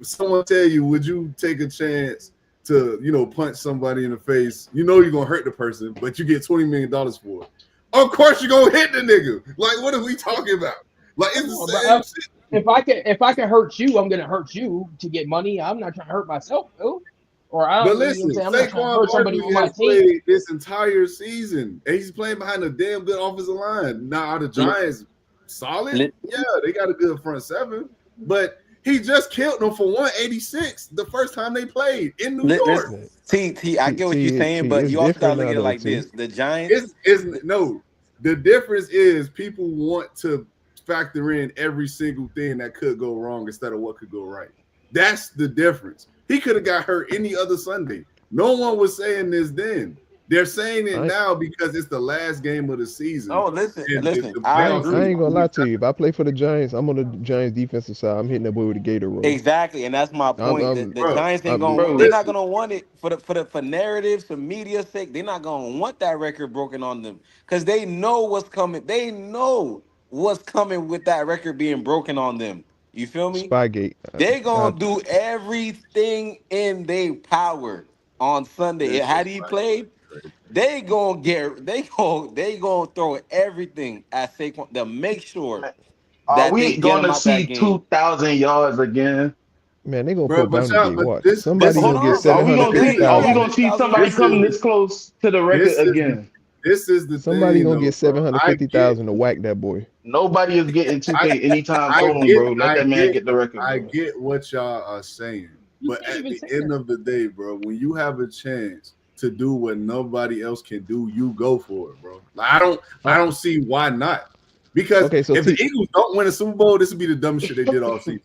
Someone tell you, would you take a chance to, punch somebody in the face? You know you're gonna hurt the person, but you get $20 million for it. Of course you're gonna hit the nigga. Like, what are we talking about? Like, it's the same shit. If I can hurt you, I'm gonna hurt you to get money. I'm not trying to hurt myself, though. Or I don't. But listen, I'm not trying to hurt Saquon somebody Barkley on my has team. played this entire season, and he's playing behind a damn good offensive line. Now, are the Giants solid? Yeah, they got a good front seven, but he just killed them for 186 the first time they played in New York. T, I get what you're saying, but you also gotta look at it like this: the Giants. The difference is people want to factor in every single thing that could go wrong instead of what could go right. That's the difference. He could have got hurt any other Sunday. No one was saying this then. They're saying it now because it's the last game of the season. Oh, listen. I ain't gonna lie to you. If I play for the Giants, I'm on the Giants defensive side. I'm hitting that boy with a gator roll. Exactly, and that's my point. The Giants ain't gonna. They're not gonna want it for narratives, for media's sake. They're not gonna want that record broken on them because they know what's coming. They know what's coming with that record being broken on them. You feel me? Spygate. They gonna do everything in their power on Sunday. Had he played, they gonna throw everything at Saquon to make sure that Are we they get him gonna out see that game. 2,000 yards again? Man, they gonna put down the game. Watch. this- Somebody this- gonna get Are we 750,000. gonna see somebody coming this close to the record again? This is the Somebody thing, gonna though, get bro. 750,000 to whack that boy. Nobody is getting 2K anytime I soon, get- bro. Let that man get the record. I bro. get what y'all are saying, but can't at even the say end that. of the day, bro, when you have a chance to do what nobody else can do, you go for it, bro. Like, I don't see why not. Because Okay, so if the Eagles don't win a Super Bowl, this would be the dumbest shit they did all season.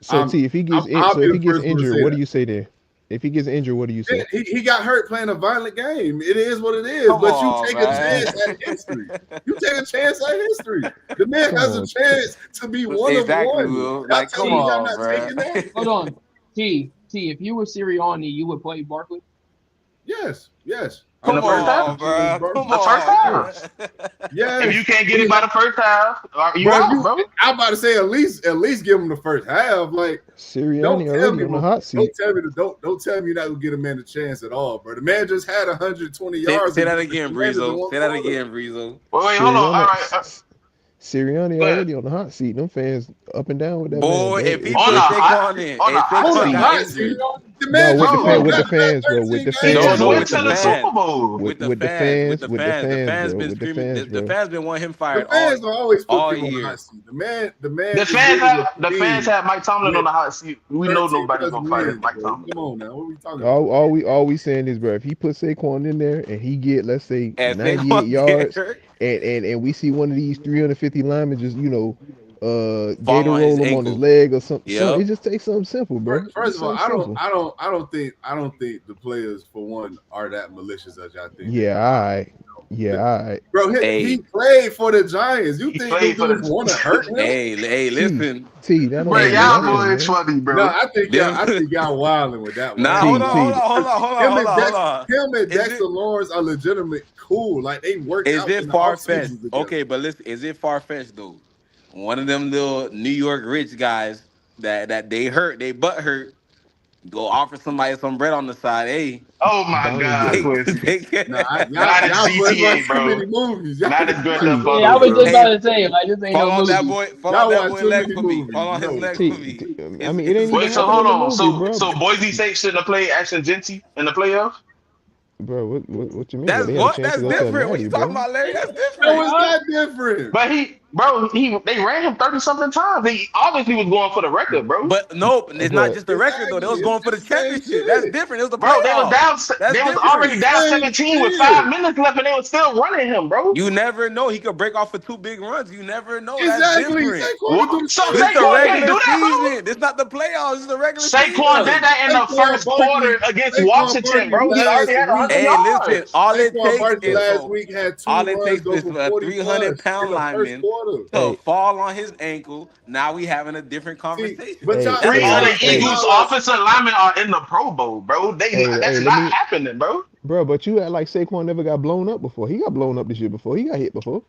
So T, if he gets I'll be the first one to injured, say what that. do you say there? If he gets injured, what do you say? He got hurt playing a violent game. It is what it is. Come but on, you take man. a chance at history. You take a chance at history. The man has a chance to be one Exactly, of one. Will. Y'all Like, tell come me y'all on, not bro. taking that? Hold on, T. If you were Sirianni, you would play Barkley. Yes. In the first half? bro. Come The first half. Yes. If you can't get it by the first half, you Bro, out, bro. I'm about to say at least give him the first half. Like, Sirianni don't tell already me on the hot seat. don't tell me you're not gonna get a man a chance at all, bro. The man just had 120 Say, yards. say that again, The man is the Breezo. one Say that quarter. again, Breezo. Wait, hold on. All right. Sirianni But- already on the hot seat. Them fans up and down with that Boy, man. if he On put the hot- Saquon in, on the if hot Saquon seat. got Hot injured, seat. The man No, with just the fan- won with the back fans, bro, 13 with the games. fans, They just bro. went to the With Super Bowl. with the with the fans, fans, bro, the fans been with the screaming. fans, The bro. fans been wanting him The fired fans all. will always put all people on the year. hot seat. The man The is fans literally had Mike Tomlin on the hot seat. We know 13 nobody's plus gonna fire wins, Mike bro. Tomlin. Come on now, what are we talking about? All we saying is, bro, if he put Saquon in there and he get, let's say, And 98 Saquon yards, get hurt, and we see one of these 350 linemen just, Fall gator on his roll him on his ankle. leg or something. Yep. It just takes something simple, bro. First of all, I Something simple. don't think the players for one are that malicious as y'all think. Yeah, all right. Bro, Hey. he played for the Giants. You He think played these for the dudes want to hurt him? hey, listen. T, that don't Bro, mean y'all nothing, boys man. funny, bro. No, I think y'all wilding with that one. Nah, T, hold T. on. Him and Is Dexter it- Lawrence are legitimate cool. Like, they worked Is out it in the far offseason fetched? together. Okay, but listen, is it far fetched though? One of them little New York rich guys that they butt hurt, go offer somebody some bread on the side. Hey, Oh my Donnie God, Gay. Quincy. Nah, Not y'all in boys GTA, watch bro. too many movies. Y'all, Not in Grand Theft T. Auto, Yeah, I was bro. just about to say, like, this ain't fall no on that movie. boy, fall Y'all on that watch boy too legs many for me. movies. Fall on his No. legs T, for me. T- I It's- mean, it ain't Wait, even so happening hold in the on. movie, bro. So Boise State shouldn't have played Ashton Genty in the playoffs? Bro, what you mean? That's They had a what. chance That's to go to a different. What natty, you bro. talking about, Larry? That's different. No, it's not different. But they ran him 30-something times. He obviously was going for the record, bro. But no, it's not But- just the record though. They was Exactly. going for the It's the same championship. That's shit. different. It was the Bro, they was playoffs. down. That's They was different. already down Same 17 with shit. 5 minutes left, and they was still running him, bro. You never know. He could break off for 2 big runs. You never know. That's Exactly. different. Saquon do the So same This the Saquon can't regular do that, bro. season. This not the playoffs. This is the regular Saquon season. did that in the Saquon first Barkley- quarter against Saquon Washington, bro. Barkley He already had last 100 Hey, yards. listen. All it Saquon takes Barkley is last week had 2 all it runs takes go is for a 40 300-pound plus in the first lineman. quarter. quarter. to Hey, fall on his ankle. Now we having a different See, conversation. but hey, y'all, That's Three hey, of all y'all, I'm the hey, Eagles' saying. y'all, offensive linemen are in the Pro Bowl, bro. hey, That's let not me, happening, bro. bro. But you act like Saquon never got blown up before. He got blown up this year before. He got hit before.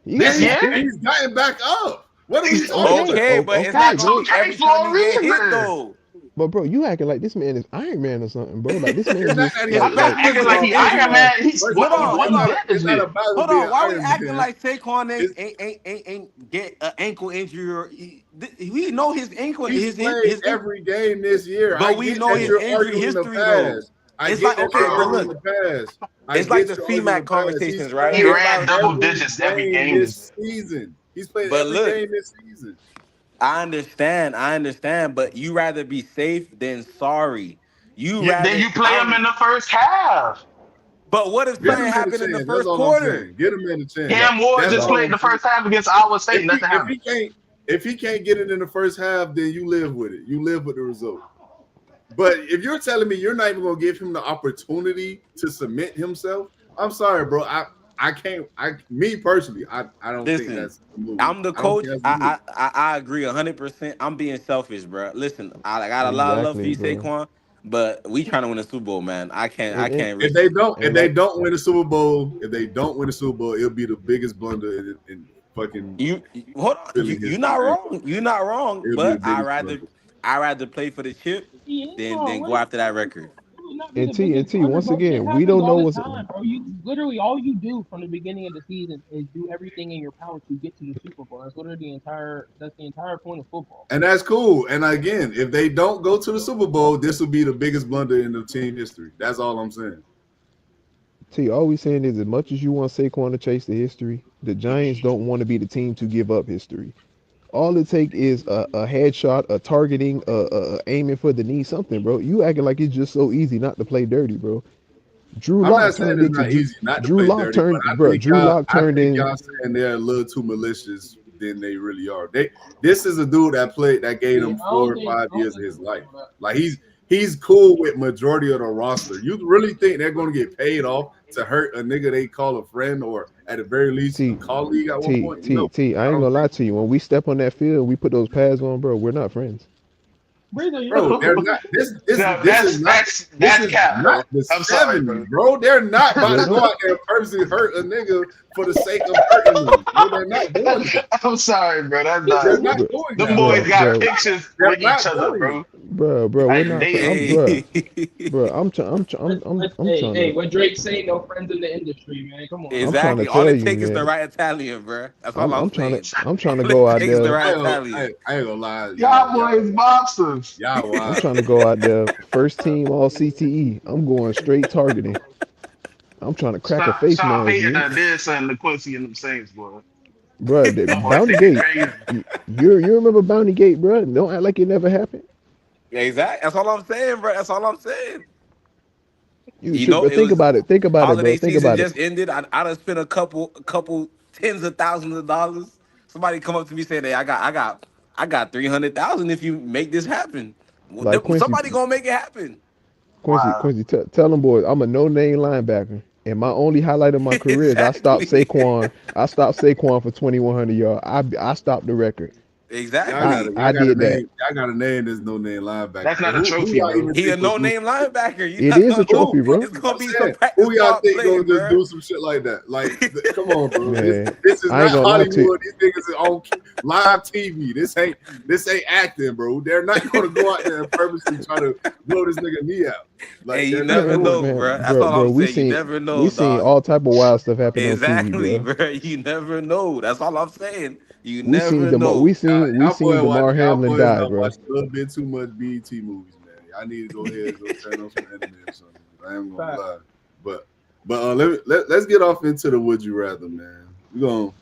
He got This and hit year, too. he's gotten back up. What are we talking Okay, about? Okay, but it's okay, not got gonna two great. be K every for time a he get hit reason. though. But bro, you acting like this man is Iron Man or something, bro. Like this man It's not just that I'm not like acting first of like all, he first of Iron all, Man. He's first of what, all, what Hold he on. did it's this not year. about him Hold being on, why we Iron acting Man. like Saquon It's ain't get an ankle injury? We know his ankle, he's played every game this year. I but we get know that his you're injury arguing the history though. past. I It's get like that okay, you're but Bro, arguing look, the past. I it's like get the you're arguing CMAC the past. He's conversations, right? he played ran Everybody, double every digits every game game. this season. He's played but every look, game this season. I understand, but you rather be safe than sorry. You Yeah, then rather you play him I'm. in the first half. But what if Get something him in a happened in the chance. That's first all I'm quarter? saying. Get him in a chance. like Cam Ward That's just all played I'm the saying. first half against Iowa If State. he Nothing if happened. he can't if he can't get it in the first half, then you live with it. You live with the result. But if you're telling me you're not even gonna give him the opportunity to submit himself, I'm sorry, bro. I can't. Me personally, I don't think Listen, that's the move. I'm the I don't think coach. that's the move. I agree 100%. I'm being selfish, bro. Listen, I got a lot of love for exactly, you, bro. Saquon, but we trying to win a Super Bowl, man. I And can't If risk they it. don't, if and they like don't win the Super Bowl, if they don't win the Super Bowl, it'll be the biggest blunder in fucking Hold on, Philly you history. not wrong. You not wrong, It'll be the but biggest blunder. I rather play for the chip He is than wrong. go What after that record. it would not be and the T and biggest T blunder, once bro. Shit again, we happens don't know all the what's time, bro. You literally all you do from the beginning of the season is do everything in your power to get to the Super Bowl. That's the entire point of football. And that's cool. And again, if they don't go to the Super Bowl, this will be the biggest blunder in the team history. That's all I'm saying. T. All we saying is as much as you want Saquon to chase the history, the Giants don't want to be the team to give up history. All it take is a headshot, a targeting, aiming for the knee, something, bro. You acting like it's just so easy not to play dirty, bro. Drew I'm Lock not saying turned it's into not easy not to Drew play Lock dirty, but turned, bro. Drew Lock I turned think in y'all saying they're a little too malicious than they really are. This is a dude that gave Yeah, them 4 or 5 I don't years of think his it's life. all that. Like he's cool with majority of the roster. You really think they're gonna get paid off to hurt a nigga they call a friend or at the very least a T colleague at one T point? T No, T. I I ain't don't gonna lie think to you. When we step on that field, we put those pads on, bro. We're not friends. Breezer, you bro, they're not No, this is not this that's is cap, not bro. the I'm sorry, 70s, bro. bro. They're not about We're to go not. out there and purposely hurt a nigga for the sake of hurting them. No, they're not doing that. I'm sorry, bro. That's They're not. not Bro, doing Them that, bro. boys got bro, pictures They're with each not other, doing it. bro. bro. We're Like not. they, Bro. I'm trying to. What Drake say? No friends in the industry, man. Come on I'm now. trying to Exactly. All tell it you, takes is the man. right Italian, bro. That's all I'm I'm trying to. saying. I'm trying to All it go out takes is the there. right Italian. I ain't gonna lie, y'all boys boxers. y'all I'm wild. trying to go out there. First team All CTE. I'm going straight targeting. I'm trying to crack a face Sean mask, Payton G. did something to Quincy and them Saints, boy. Bro, Them boys Bounty thinking Gate. crazy. You remember Bounty Gate, bro? Don't act like it never happened. Exactly. That's all I'm saying, bro. That's all I'm saying. You You should, know, but it was think about it, bro. holiday Think season about it. just ended. I'd have spent a couple tens of thousands of dollars. Somebody come up to me saying, "Hey, I got 300,000 if you make this happen." Well, Like somebody gonna make it happen. Wow. Tell them boys, I'm a no-name linebacker, and my only highlight of my career is Exactly. I stopped Saquon for 2,100 yards. I stopped the record. Exactly. I did that. Y'all got a name this no name linebacker. That's So not a who trophy, y'all bro. even He a think will no do name linebacker. You It not is a gonna. trophy, who? bro. It's gonna I'm be some saying, practice who y'all squad think plays, gonna just bro. do some shit like that? Like, come on, bro. Man, This is I ain't not gonna lie to you. Hollywood. These niggas is on live TV. This ain't acting, bro. They're not gonna go out there and purposely try to blow this nigga knee out. Hey, Like, you they're not never Man, doing know, it. man, bro. That's all bro, I'm saying. You never we know, seen dog. all type of wild stuff happen on TV, Exactly, bro. bro. You never know. That's all I'm saying. You never We know. seen Damar Y'all Hamlin boys die, not bro. watching a little bit too much BET movies, man. I need to go ahead and go turn on some anime or something. I am gonna Fact. lie, but let's get off into the would you rather, man. We're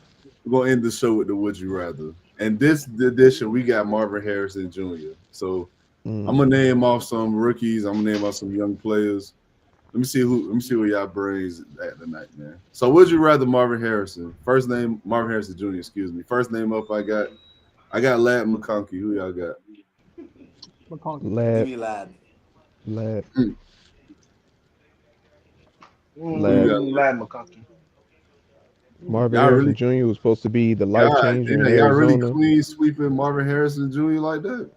gonna end the show with the would you rather. And this edition we got Marvin Harrison Jr. So I'm Mm. gonna name off some rookies. I'm gonna name off some young players. Let me see what y'all brings at tonight, man. So would you rather Marvin Harrison? First name Marvin Harrison Jr. Excuse me. First name up I got Lad McConkey. Who y'all got? McConkey. Give Lad, me lad. lad, Who you lad. got? Lad McConkey. Marvin Y'all Harrison really, Jr. was supposed to be the life God changer in damn, y'all really Arizona. clean sweeping Marvin Harrison Jr. like that?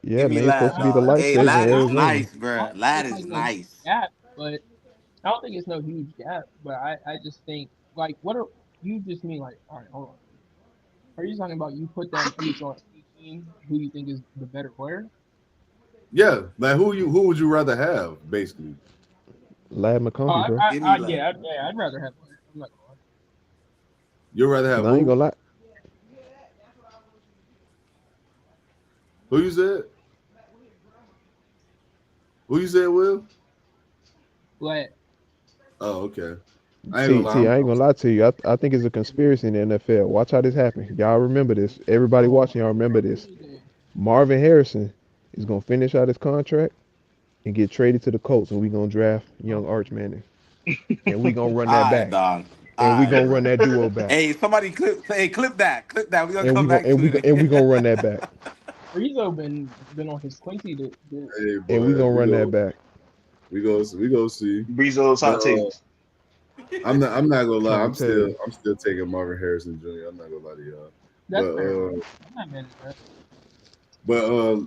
Yeah, Give me man, he's supposed Lad, to be the dog. life Hey, saver in Lad I is don't Arizona. nice, I bro. don't think Lad it's is like no nice. gap, but I don't think it's no huge gap. But I just think like what are you just mean like all right, hold on. Are you talking about you put them each on a team who you think is the better player? Yeah, like who would you rather have, basically? Lad Oh, McConkey, bro. Give me Lad. yeah, I'd rather have Lad. I'm not gonna lie. You'd rather Cause have I ain't who? gonna lie, Who you said? Who you said, Will? Lad. Oh, okay. I ain't gonna lie. T, I ain't gonna lie to you. I think it's a conspiracy in the NFL. Watch how this happen. Y'all remember this. Everybody Oh, watching, y'all remember this. yeah. Marvin Harrison is gonna finish out his contract and get traded to the Colts, and we gonna draft young Arch Manning, and we gonna run All that right, back, dog. and All we right, gonna run bro. that duo back, Hey, somebody clip that. Clip that. We're gonna and come we gonna back to and we it. gonna run that back, Rizzo been on his Quincy to hey and we boy, gonna run that back. we go see. Breezo's But hot takes. I'm not gonna lie. Trying to tell you. I'm still taking Marvin Harrison Jr. I'm not gonna lie to y'all. that's But fair. I'm not mad at that.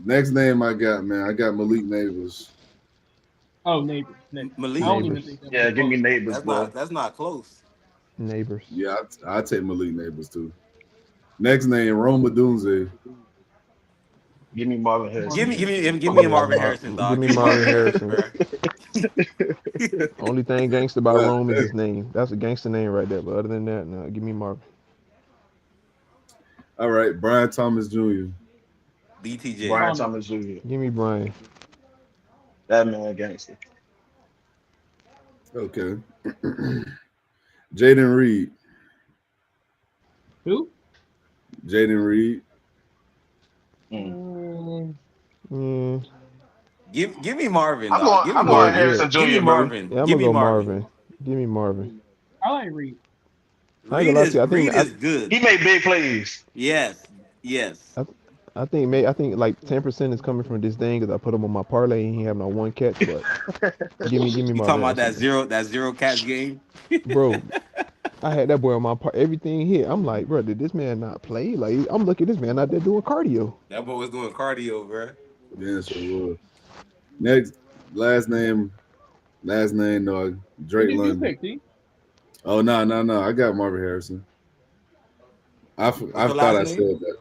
next name I got, man, I got Malik Neighbors. Oh, neighbors, neighbors. I Malik. don't even Neighbors, think that was Yeah, give me close. neighbors, boy. That's not close. neighbors. Yeah, I take Malik Neighbors too. Next name Rome Dunze. Give me Marvin Marvin Harrison Give Jr. me Harrison. give me a Yeah, Marvin Harrison, give dog. me Give me Marvin Marvin Harrison, Harrison. bro. Only thing gangster about Uh, Rome is his name. That's a gangster name right there. But other than that, no, give me Marvin. all right, Brian Thomas Jr. BTJ. Brian Oh no. Thomas Jr. Give me Brian. That man gangster. Okay. Jaden Reed. Who? Jaden Reed. Mm. Mm, Mm, Give me Marvin, I'm dog. going. Give me I'm yeah, going Marvin. yeah, Harrison Give me Jr., bro. Marvin. yeah. I'm Give gonna me go Marvin. Marvin. Give me Marvin. I like Reed. I ain't gonna lie to you. Reed is good. He made big plays. Yes. Yes. I, I think like 10% is coming from this thing because I put him on my parlay and he have not one catch. But give me You Marvin talking about Harrison, man. that zero catch game? Bro, I had that boy on my everything hit. I'm like, bro, did this man not play? Like, I'm looking at this man out there doing cardio. That boy was doing cardio, bro. Yeah, sure was. Next, last name, no, Who Drake did you London. pick, T? Oh no, I got Marvin Harrison. What's I the thought last I name? said that,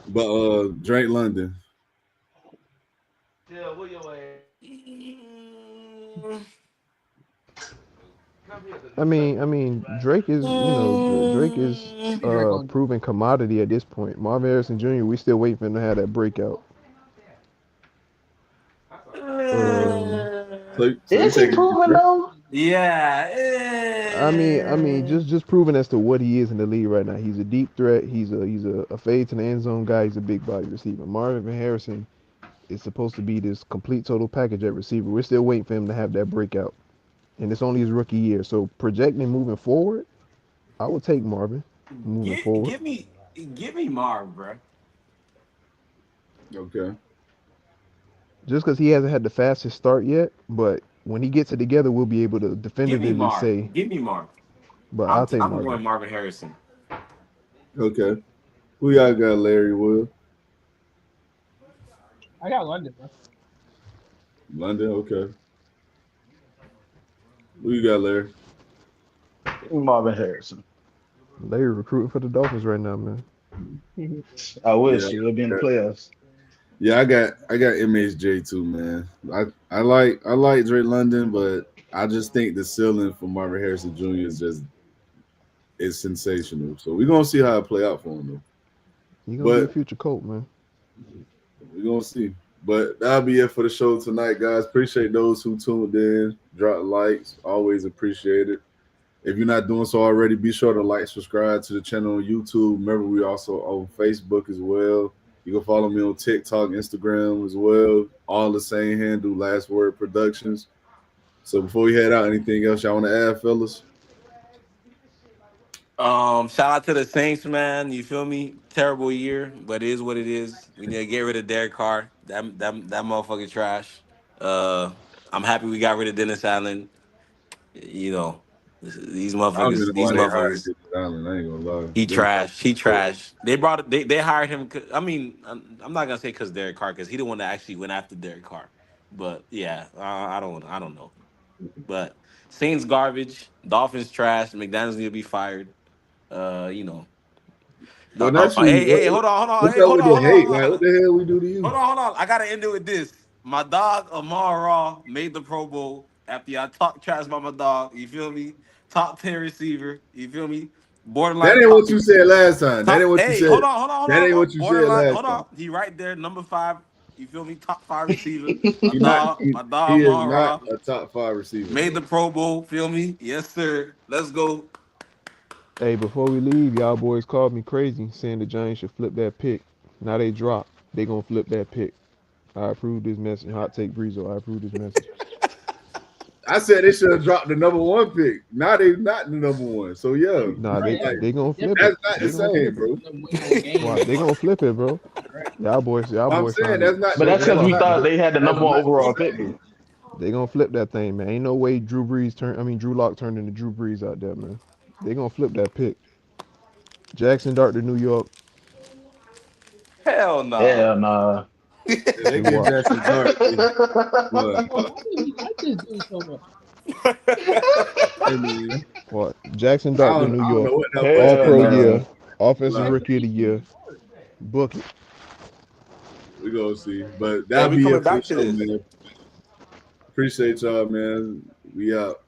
but Drake London. Yeah, where your ass? Mm, I mean, Drake is, Drake is Give me Drake a London. proven commodity at this point. Marvin Harrison Jr. We still waiting for him to have that breakout. Um, So you Is he taking proven Drake? though? yeah. just proven as to what he is in the league right now. He's a deep threat. He's a fade to the end zone guy. He's a big body receiver. Marvin Harrison is supposed to be this complete total package at receiver. We're still waiting for him to have that breakout, and it's only his rookie year. So projecting moving forward, I would take Marvin moving Give, forward. give me give me Marv, bro. Okay. Just because he hasn't had the fastest start yet, but when he gets it together, we'll be able to Give me definitively Marv. say. Give me Marv. But I'll take I'm Marvin. going Marvin Harrison. Okay. Who y'all got, Larry Will? I got London, bro. London. Okay. Who you got, Larry? Give me Marvin Harrison. Larry recruiting for the Dolphins right now, man. I Yeah. wish he'll be in the playoffs. Yeah, I got MHJ too, man. I like Drake London, but I just think the ceiling for Marvin Harrison Jr. is sensational. So we're gonna see how it play out for him though. He gonna be a But future Colt, man. we're gonna see. But that'll be it for the show tonight, guys. Appreciate those who tuned in, drop likes, always appreciate it. If you're not doing so already, be sure to like, subscribe to the channel on YouTube. Remember, we also on Facebook as well. You can follow me on TikTok, Instagram as well. All the same handle, Last Word Productions. So before we head out, anything else y'all want to add, fellas? Shout out to the Saints, man. You feel me? Terrible year, but it is what it is. We need to get rid of Derek Carr. That motherfucker trash. Uh, I'm happy we got rid of Dennis Allen. You know. These I don't even motherfuckers. know These why they hired motherfuckers. Deuce Allen. I ain't gonna lie. He Them trashed. He guys- trashed. They hired him. I mean, I'm not gonna say because Derek Carr, because he the one that actually went after Derek Carr. But yeah, I don't know. But Saints garbage. Dolphins trash. McDaniels need to be fired. You know. Well, not you. Hey, hold on, hold on, What's hey, up hold with on, the hold on, hate? hold Like, what on. the hell we do to you? Hold on. I gotta end it with this. My dog Amar Raw made the Pro Bowl after y'all talk trash about my dog. You feel me? Top 10 receiver. You feel me? That Borderline ain't top. what you said last time. That ain't what you Hey, said. That ain't hold on. what you said Borderline. last Hold time. on. He right there, number 5. You feel me? Top 5 receiver. He not. My He dog is Amar not Raw a top 5 receiver, made the bro. Pro Bowl. Feel me? Yes, sir. Let's go. Hey, before we leave, y'all boys called me crazy saying the Giants should flip that pick. Now they drop. They gonna flip that pick. I approve this message. Hot take Breezo. I approve this message. I said they should have dropped the number 1 pick. Now they not the number 1. So yeah, Nah, Right, like they gonna flip it. that's not the They gonna same, flip it. bro. them waiting on Why? games. They gonna flip it, bro. Right. Y'all I'm boys saying found it that's not But the, so that's because that's we not sloppy. thought they had the that's number one not overall the pick. same. They gonna flip that thing, man. Ain't no way Drew Lock turned into Drew Brees out there, man. They gonna flip that pick. Jackson Dart to New York Hell nah. Yeah, nah. Yeah, they and get watch. Jackson Dart. But Bro, why do we like this dude so much? hey man, Watch. Jackson Dart to New I don't York. know what that boy All Hell pro saying there. nah. year. Offensive Like, rookie of the year. Jackson Dart. Book it. we gonna see. But Hey, that'll we be coming it for the back to show, this. man. Appreciate y'all, man. We out.